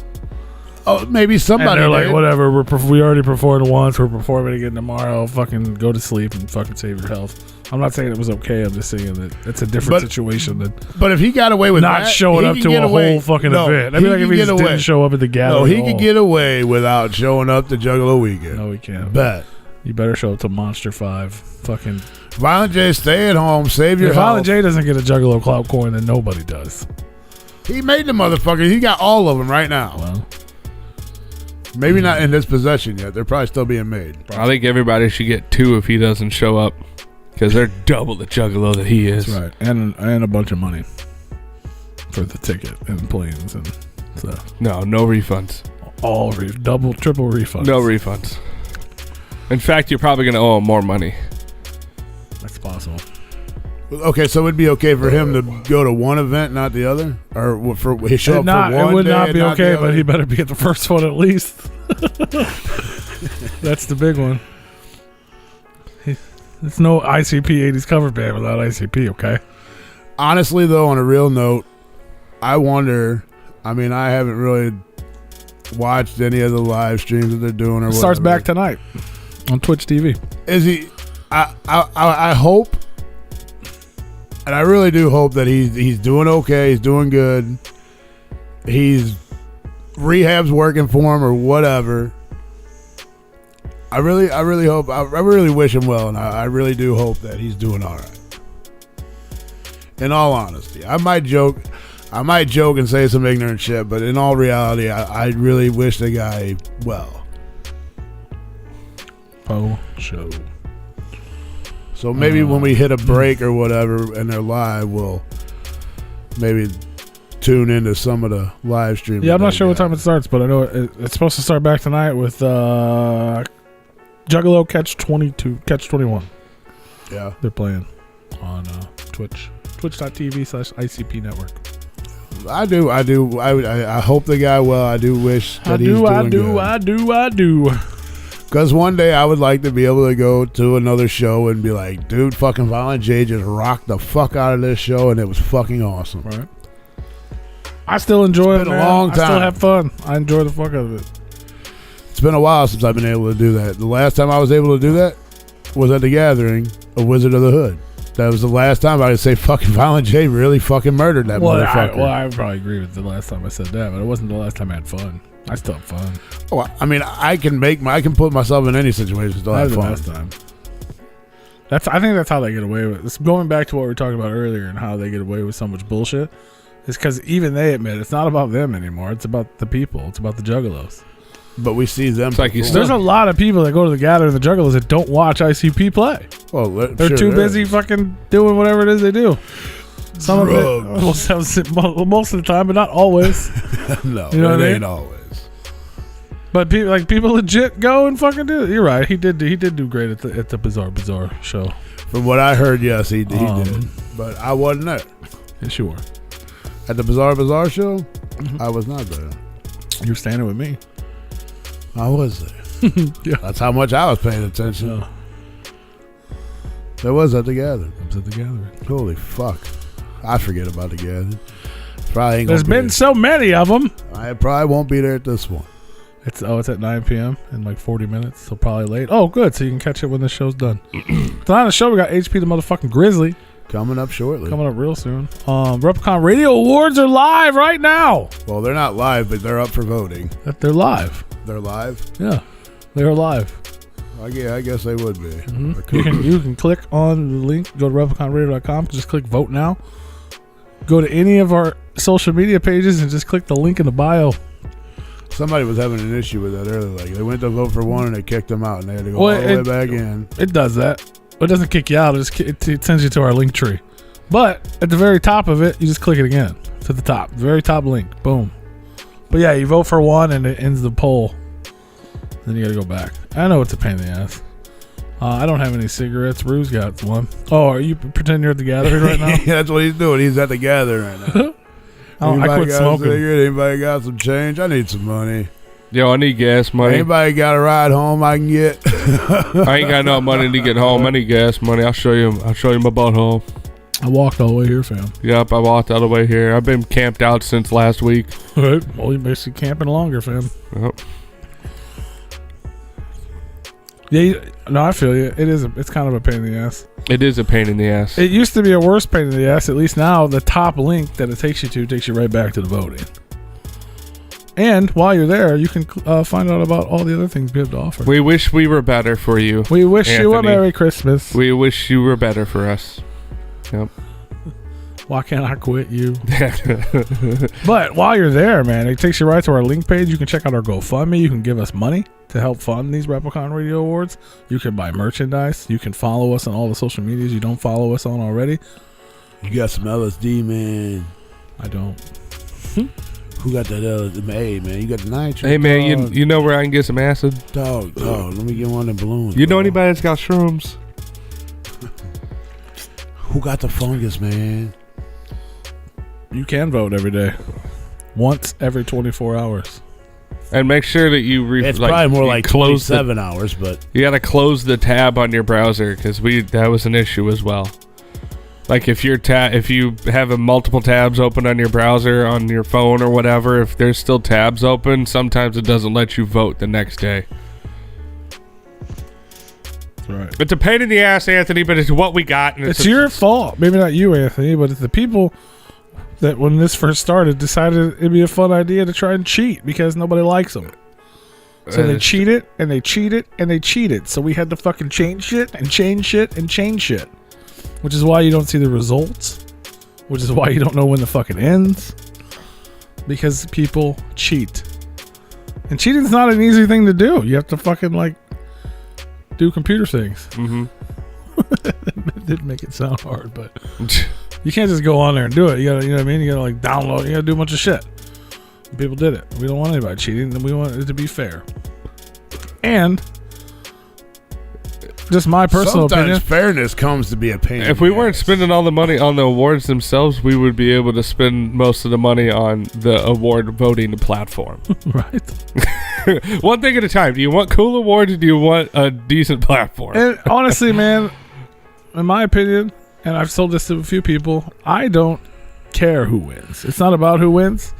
maybe somebody. And they're like, did. whatever. We already performed once. We're performing again tomorrow. Fucking go to sleep and fucking save your health. I'm not saying it was okay. I'm just saying that it's a different situation than. But if he got away with not that, showing up to a whole fucking event, that'd be like if he just didn't show up at the gathering. No, he could get away without showing up to Juggalo weekend. No, he can't. Bet. You better show up to Monster 5. Fucking. Violent J, stay at home, save your If health. Violent J doesn't get a Juggalo clout coin, then nobody does. He made the motherfucker. He got all of them right now. Well, maybe not in his possession yet. They're probably still being made. I think everybody should get 2 if he doesn't show up, because they're double the Juggalo that he is. that's right, and a bunch of money for the ticket and planes and stuff. No refunds. All double, triple refunds. No refunds. In fact, you're probably gonna owe him more money. That's possible. Okay, so it'd be okay for him to go to one event, not the other, or for he show up for one. It would day not and be okay, the but other? he better be at the first one at least. That's the big one. It's no ICP 80s cover band without ICP. Okay. Honestly, though, on a real note, I wonder. I mean, I haven't really watched any of the live streams that they're doing. Or It starts whatever. back tonight on Twitch TV. Is he? I hope, and I really do hope that he's doing okay. He's doing good. Rehab's working for him or whatever. I really hope. I really wish him well, and I really do hope that he's doing all right. In all honesty, I might joke and say some ignorant shit, but in all reality, I really wish the guy well. Oh, show. So maybe when we hit a break or whatever and they're live, we'll maybe tune into some of the live stream. Yeah, I'm not sure what time it starts, but I know it's supposed to start back tonight with Juggalo Catch 21. Yeah, They're playing on Twitch. Twitch.tv/ICP network. I do. I hope the guy well. I do wish that he's doing good. I do. Because one day I would like to be able to go to another show and be like, dude, fucking Violent J just rocked the fuck out of this show and it was fucking awesome. Right. I still enjoy it. Been a Man. long I still time. have fun. I enjoy the fuck out of it. It's been a while since I've been able to do that. The last time I was able to do that was at the gathering of Wizard of the Hood. That was the last time I could say fucking Violent J really fucking murdered that motherfucker. I would probably agree with the last time I said that, but it wasn't the last time I had fun. I still have fun. Well, I mean, I can put myself in any situation. Still That have was the fun. last time. I think that's how they get away with it. It's going back to what we were talking about earlier and how they get away with so much bullshit. It's because even they admit it's not about them anymore. It's about the people. It's about the Juggalos. But we see them. It's like you perform. There's a lot of people that go to the gathering of the Juggalos that don't watch ICP play. Well, They're sure too there busy is. fucking doing whatever it is they do. Some of it, most of the time, but not always. No, You know what I it mean? ain't always. But people legit go and fucking do it. You're right. He did do great at the Bizarre show. From what I heard, yes, he did. Um, But I wasn't there. Yes, you were. At the Bizarre show, Mm-hmm. I was not there. You're standing with me. I was there. Yeah. That's how much I was paying attention. There was at the gathering. I was at the gathering. Holy fuck. I forget about the gathering. Probably ain't There's gonna be been so many of them. I probably won't be there at this one. It's at 9 p.m. in like 40 minutes, so probably late. Oh, good. So you can catch it when the show's done. So on the show, we got HP the motherfucking Grizzly Coming up shortly. coming up real soon. Replicon Radio Awards are live right now. Well, they're not live, but they're up for voting. They're live. They're live? Yeah, they're live. I guess they would be. Mhm. Or could be. You can click on the link. Go to repliconradio.com. Just click vote now. Go to any of our social media pages and just click the link in the bio. Somebody was having an issue with that earlier. Like, they went to vote for one and they kicked them out, and they had to go Well, all the way back in. It does that. It doesn't kick you out. It sends you to our link tree. But at the very top of it, you just click it again to the top, very top link. Boom. But yeah, you vote for one and it ends the poll. Then you got to go back. I know it's a pain in the ass. I don't have any cigarettes. Rue's got one. Oh, are you pretending you're at the gathering right now? Yeah, that's what he's doing. He's at the gathering right now. I quit got smoking. A cigarette? Anybody got some change? I need some money. Yo, I need gas money. Anybody got a ride home I can get? I ain't got no money to get home. I need gas money. I'll show you my butthole. I walked all the way here, fam. Yep, I walked all the way here. I've been camped out since last week. Right. Well, you're basically camping longer, fam. Yep. Yeah, no, I feel you. It's kind of a pain in the ass. It is a pain in the ass. It used to be a worse pain in the ass. At least now, the top link that it takes you to takes you right back to the voting. And while you're there, you can find out about all the other things we have to offer. We wish we were better for you. We wish you a Anthony. Merry Christmas. We wish you were better for us. Yep. Why can't I quit you? But while you're there, man, it takes you right to our link page. You can check out our GoFundMe. You can give us money to help fund these Replicon Radio Awards. You can buy merchandise. You can follow us on all the social medias you don't follow us on already. You got some LSD, man. I don't. Who got that LSD? Hey, man, you got the nitro. Hey, man, dog. you know where I can get some acid? Dog, let me get one of them balloons. You know bro. anybody that's got shrooms? Who got the fungus, man? You can vote every day. Once every 24 hours. And make sure that you It's probably more you like close 27 hours, but You got to close the tab on your browser because that was an issue as well. Like if you have multiple tabs open on your browser on your phone or whatever, if there's still tabs open, sometimes it doesn't let you vote the next day. That's right. It's a pain in the ass, Anthony, but it's what we got. And It's your fault. Maybe not you, Anthony, but it's the people that when this first started decided it'd be a fun idea to try and cheat because nobody likes them. So they cheated and they cheated and they cheated. So we had to fucking change shit and change shit and change shit. Which is why you don't see the results. Which is why you don't know when the fucking ends. Because people cheat. And cheating's not an easy thing to do. You have to fucking do computer things. Mm-hmm. It didn't make it sound hard, but you can't just go on there and do it. You gotta, you know what I mean? You gotta download. You gotta do a bunch of shit. And people did it. We don't want anybody cheating. And we want it to be fair. And just my personal sometimes opinion. fairness comes to be a pain. If we weren't spending all the money on the awards themselves, we would be able to spend most of the money on the award voting platform. Right. One thing at a time. Do you want cool awards or do you want a decent platform? And honestly, man, in my opinion, and I've told this to a few people, I don't care who wins. It's not about who wins.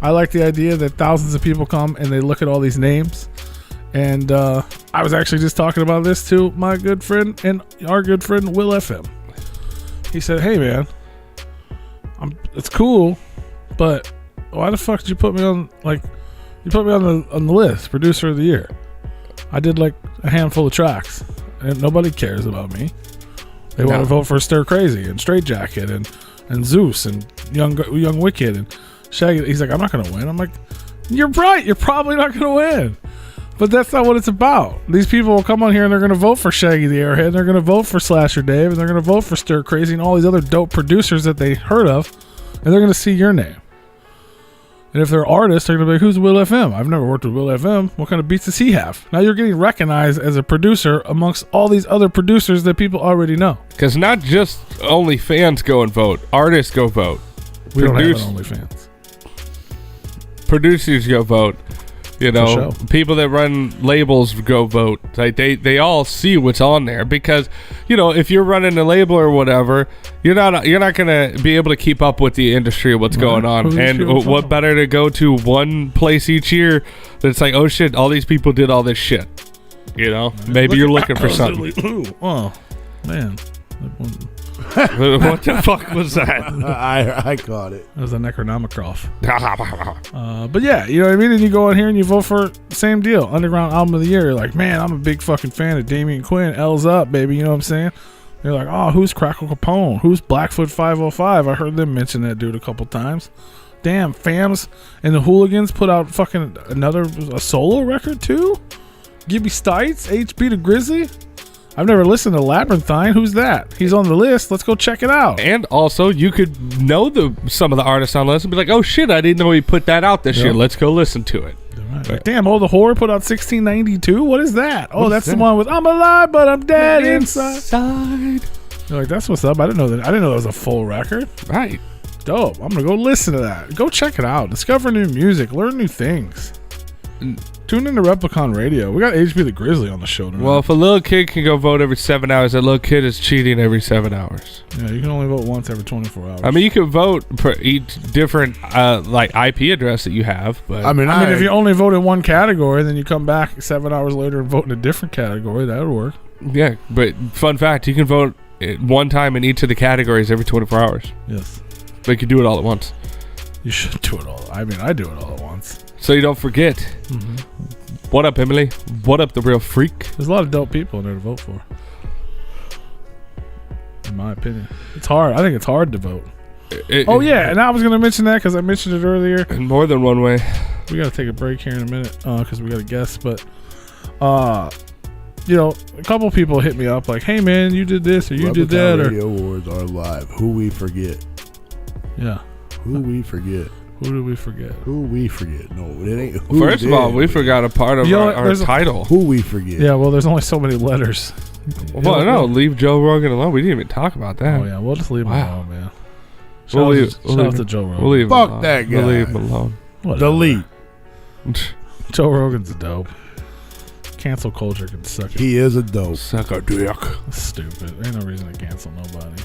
I like the idea that thousands of people come and they look at all these names. And I was actually just talking about this to my good friend and our good friend Will FM. He said, "Hey man, it's cool, but why the fuck did you put me on you put me on the list, producer of the year? I did a handful of tracks, and nobody cares about me. They want to vote for Stir Crazy and Straight Jacket and Zeus and Young Wicked and Shaggy." He's like, "I'm not gonna win." I'm like, "You're right. You're probably not gonna win." But that's not what it's about. These people will come on here and they're going to vote for Shaggy the Airhead, and they're going to vote for Slasher Dave, and they're going to vote for Stir Crazy and all these other dope producers that they heard of, and they're going to see your name. And if they're artists, they're going to be like, "Who's Will FM? I've never worked with Will FM. What kind of beats does he have?" Now you're getting recognized as a producer amongst all these other producers that people already know. Because not just only fans go and vote, artists go vote. We don't have an OnlyFans. Producers go vote. You know, sure. people that run labels go vote. Like they all see what's on there because, you know, if you're running a label or whatever, you're not gonna be able to keep up with the industry of what's going on. And what better to go to one place each year that's like, oh shit, all these people did all this shit. You know, maybe you're looking for something. Oh man. What the fuck was that? I caught it. That was a Necronomicon. But yeah, you know what I mean? And you go in here and you vote for the same deal. Underground Album of the Year. You're like, man, I'm a big fucking fan of Damian Quinn. L's up, baby. You know what I'm saying? You're like, oh, who's Crackle Capone? Who's Blackfoot 505? I heard them mention that dude a couple times. Damn, Fams and the Hooligans put out fucking a solo record too? Gibby Stites, HB the Grizzly. I've never listened to Labyrinthine. Who's that? He's on the list. Let's go check it out. And also, you could know some of the artists on the list and be like, oh shit, I didn't know he put that out this year. Let's go listen to it. Like, damn, the Horror put out 1692. What is that? Oh, that's the one with I'm alive, but I'm dead inside. You're like, that's what's up. I didn't know that. I didn't know that was a full record. Right. Dope. I'm gonna go listen to that. Go check it out. Discover new music. Learn new things. Tune into Replicon Radio. We got HB the Grizzly on the show tonight. Well, if a little kid can go vote every 7 hours, that little kid is cheating every 7 hours. Yeah, you can only vote once every 24 hours. I mean, you can vote for each different like IP address that you have, but I mean, if you only vote in one category, then you come back 7 hours later and vote in a different category, that would work. yeah. But fun fact, you can vote one time in each of the categories every 24 hours. Yes. But you can do it all at once, You should do it all. I mean, I do it all at once. so you don't forget. Mm-hmm. What up, Emily? What up, the real freak? There's a lot of dope people in there to vote for. In my opinion. It's hard. I think it's hard to vote. Oh, yeah. And I was going to mention that because I mentioned it earlier. In more than one way. We got to take a break here in a minute because we got a guest. But, you know, a couple people hit me up like, hey, man, you did this or you did that. Radio Awards are live. Who we forget? Yeah. Who we forget? Who did we forget? Who we forget? No, it ain't. Who First of all, we forgot a part of our title. Who we forget? Yeah, well, there's only so many letters. Well, no, leave Joe Rogan alone. We didn't even talk about that. Oh, yeah, we'll just leave him alone, man. We'll Shout out to Joe Rogan. We'll leave him Fuck alone. that guy. We'll leave him alone. Whatever. Delete. Joe Rogan's a dope. Cancel culture can suck it. He is a dope. Suck a dick. Stupid. Ain't no reason to cancel nobody.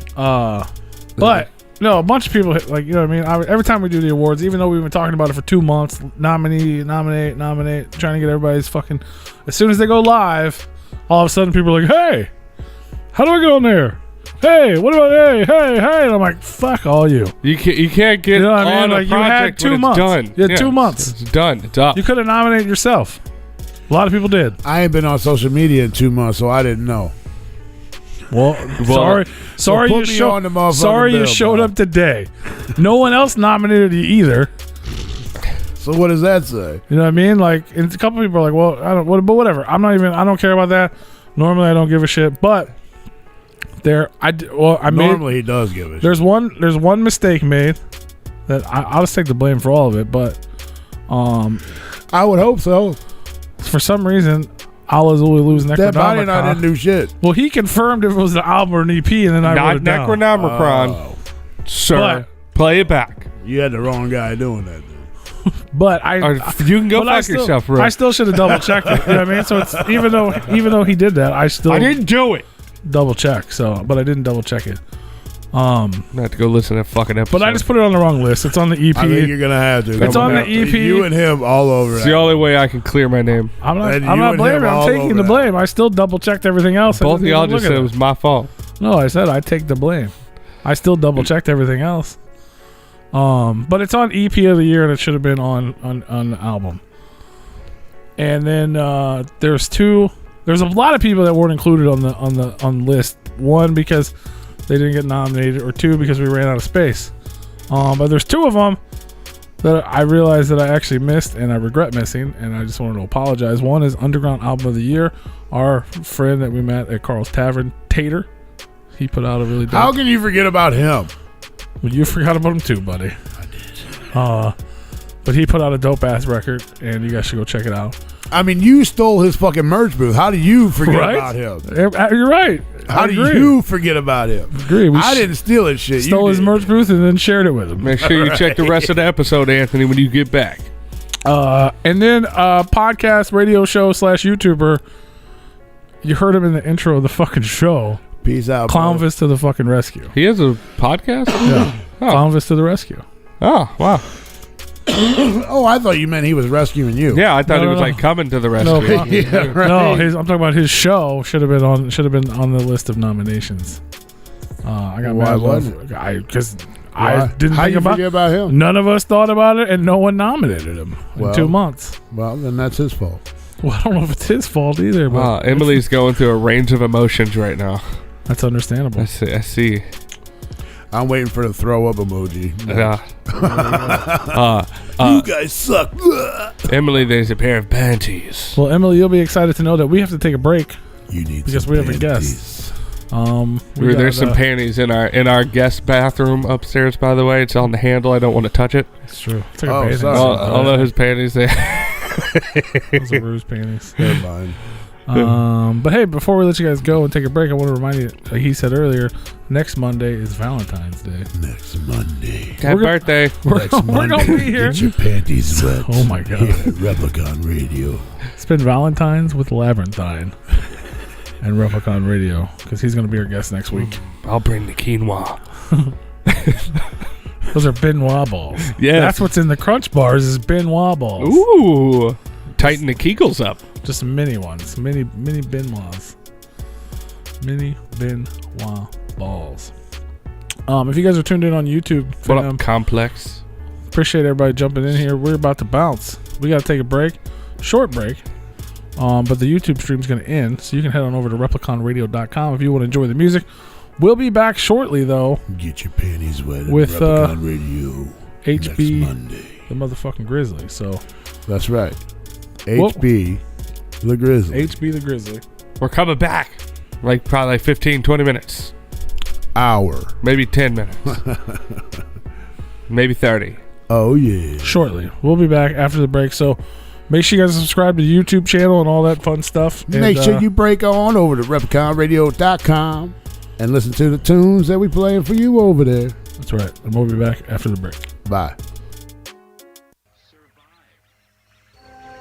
But no, a bunch of people like, you know what I mean. Every time we do the awards, even though we've been talking about it for 2 months, nominate, trying to get everybody's fucking. As soon as they go live, all of a sudden people are like, "Hey, how do I get on there? Hey, what about hey?" And I'm like, "Fuck all you." You can't get You know what I on mean? a Like, you had project 2 when months. it's done. You had 2 months. It's done. It's up. You could have nominated yourself. A lot of people did. I ain't been on social media in 2 months, so I didn't know. Well, sorry put you me on the motherfucking sorry you bill, showed bro. up today. No one else nominated you either. So what does that say? You know what I mean? Like, and a couple people are like, "Well, I don't." But whatever. I don't care about that. Normally, I don't give a shit. But Normally he does give a shit. There's one mistake made that I'll just take the blame for all of it. But I would hope so. for some reason, Allah's only losing Necronomicon. That body and I didn't do shit. Well, he confirmed if it was an album or an EP, and then I Not wrote it down. Necronomicon, Oh, sir. But- Play it back. you had the wrong guy doing that. Dude. But Or you can go but I fuck still- yourself, bro. I still should have double checked it. You know what I mean? So it's even though he did that, I still I didn't do it. double check. So, but I didn't double check it. I have to go listen to that fucking episode. But I just put it on the wrong list. It's on the EP. I think you're gonna have to. It's on the EP. You and him all over. It's the only way I can clear my name. I'm not. And I'm you not and blaming. him I'm all taking over the that. blame. I still double checked everything else. I Both of didn't y'all even just look said at it was my fault. No, I said I take the blame. I still double checked everything else. But it's on EP of the year, and it should have been on the album. And then there's a lot of people that weren't included on the list. One, because they didn't get nominated, or two, because we ran out of space. But there's 2 of them that I realized that I actually missed, and I regret missing, and I just wanted to apologize. One is Underground Album of the Year. Our friend that we met at Carl's Tavern, Tater, he put out a really dope. How can you forget about him? Well, you forgot about him too, buddy. I did. But he put out a dope ass record, and you guys should go check it out. I mean, you stole his fucking merch booth. How do you forget Right? about him? You're right. How I do agree. you forget about him? Agree. We I didn't steal his shit. stole You his did. merch booth and then shared it with him. Make sure you check the rest of the episode, Anthony, when you get back. And then podcast, radio show / YouTuber. You heard him in the intro of the fucking show. Peace out, Clownvis to the fucking rescue. He has a podcast? Yeah. Oh. Clownvis to the rescue. Oh, wow. Oh, I thought you meant he was rescuing you. Yeah, I thought he was no. like coming to the rescue. No, Yeah, right. No, I'm talking about his show. Should have been on the list of nominations. I got Why mad wasn't because Why? I didn't How think you about forget about him? None of us thought about it, and no one nominated him Well. in 2 months. Well, then that's his fault. Well, I don't know if it's his fault either, but Wow, Emily's going through a range of emotions right now. that's understandable. I see. I'm waiting for the throw up emoji. Yeah. You guys suck. Emily, there's a pair of panties. Well, Emily, you'll be excited to know that we have to take a break. You need Because some we have a panties. guest. We There's got, some panties in our guest bathroom upstairs, by the way. It's on the handle. I don't want to touch it. It's true. It's like Oh, a bathing sorry. suit. All of his panties there. Those are Rue's panties. Never mind. But hey, before we let you guys go and take a break, I want to remind you, like he said earlier, next Monday is Valentine's Day. Next Monday. Happy birthday. We're gonna be here. Get your panties wet. Oh my God. Here at Replicon Radio. Spend Valentine's with Labyrinthine and Replicon Radio because he's going to be our guest next week. I'll bring the quinoa. Those are Benoit balls. Yeah. That's what's in the Crunch Bars is Benoit balls. Ooh. Tighten the Kegels up. Just mini ones. Mini Benoits. Mini Benoit balls. If you guys are tuned in on YouTube, What up, Complex? appreciate everybody jumping in here. We're about to bounce. We got to take a break. Short break. But the YouTube stream's going to end, so you can head on over to repliconradio.com if you want to enjoy the music. We'll be back shortly, though, Get your panties wet With, at Replicon Radio. HB, Next Monday. the motherfucking Grizzly. So, That's right. HB, the Grizzly. HB the Grizzly. We're coming back. Probably 15, 20 minutes. Hour. Maybe 10 minutes. Maybe 30. Oh, yeah. Shortly. We'll be back after the break. So, make sure you guys subscribe to the YouTube channel and all that fun stuff. Make sure you break on over to repliconradio.com and listen to the tunes that we playing for you over there. That's right. And we'll be back after the break. Bye.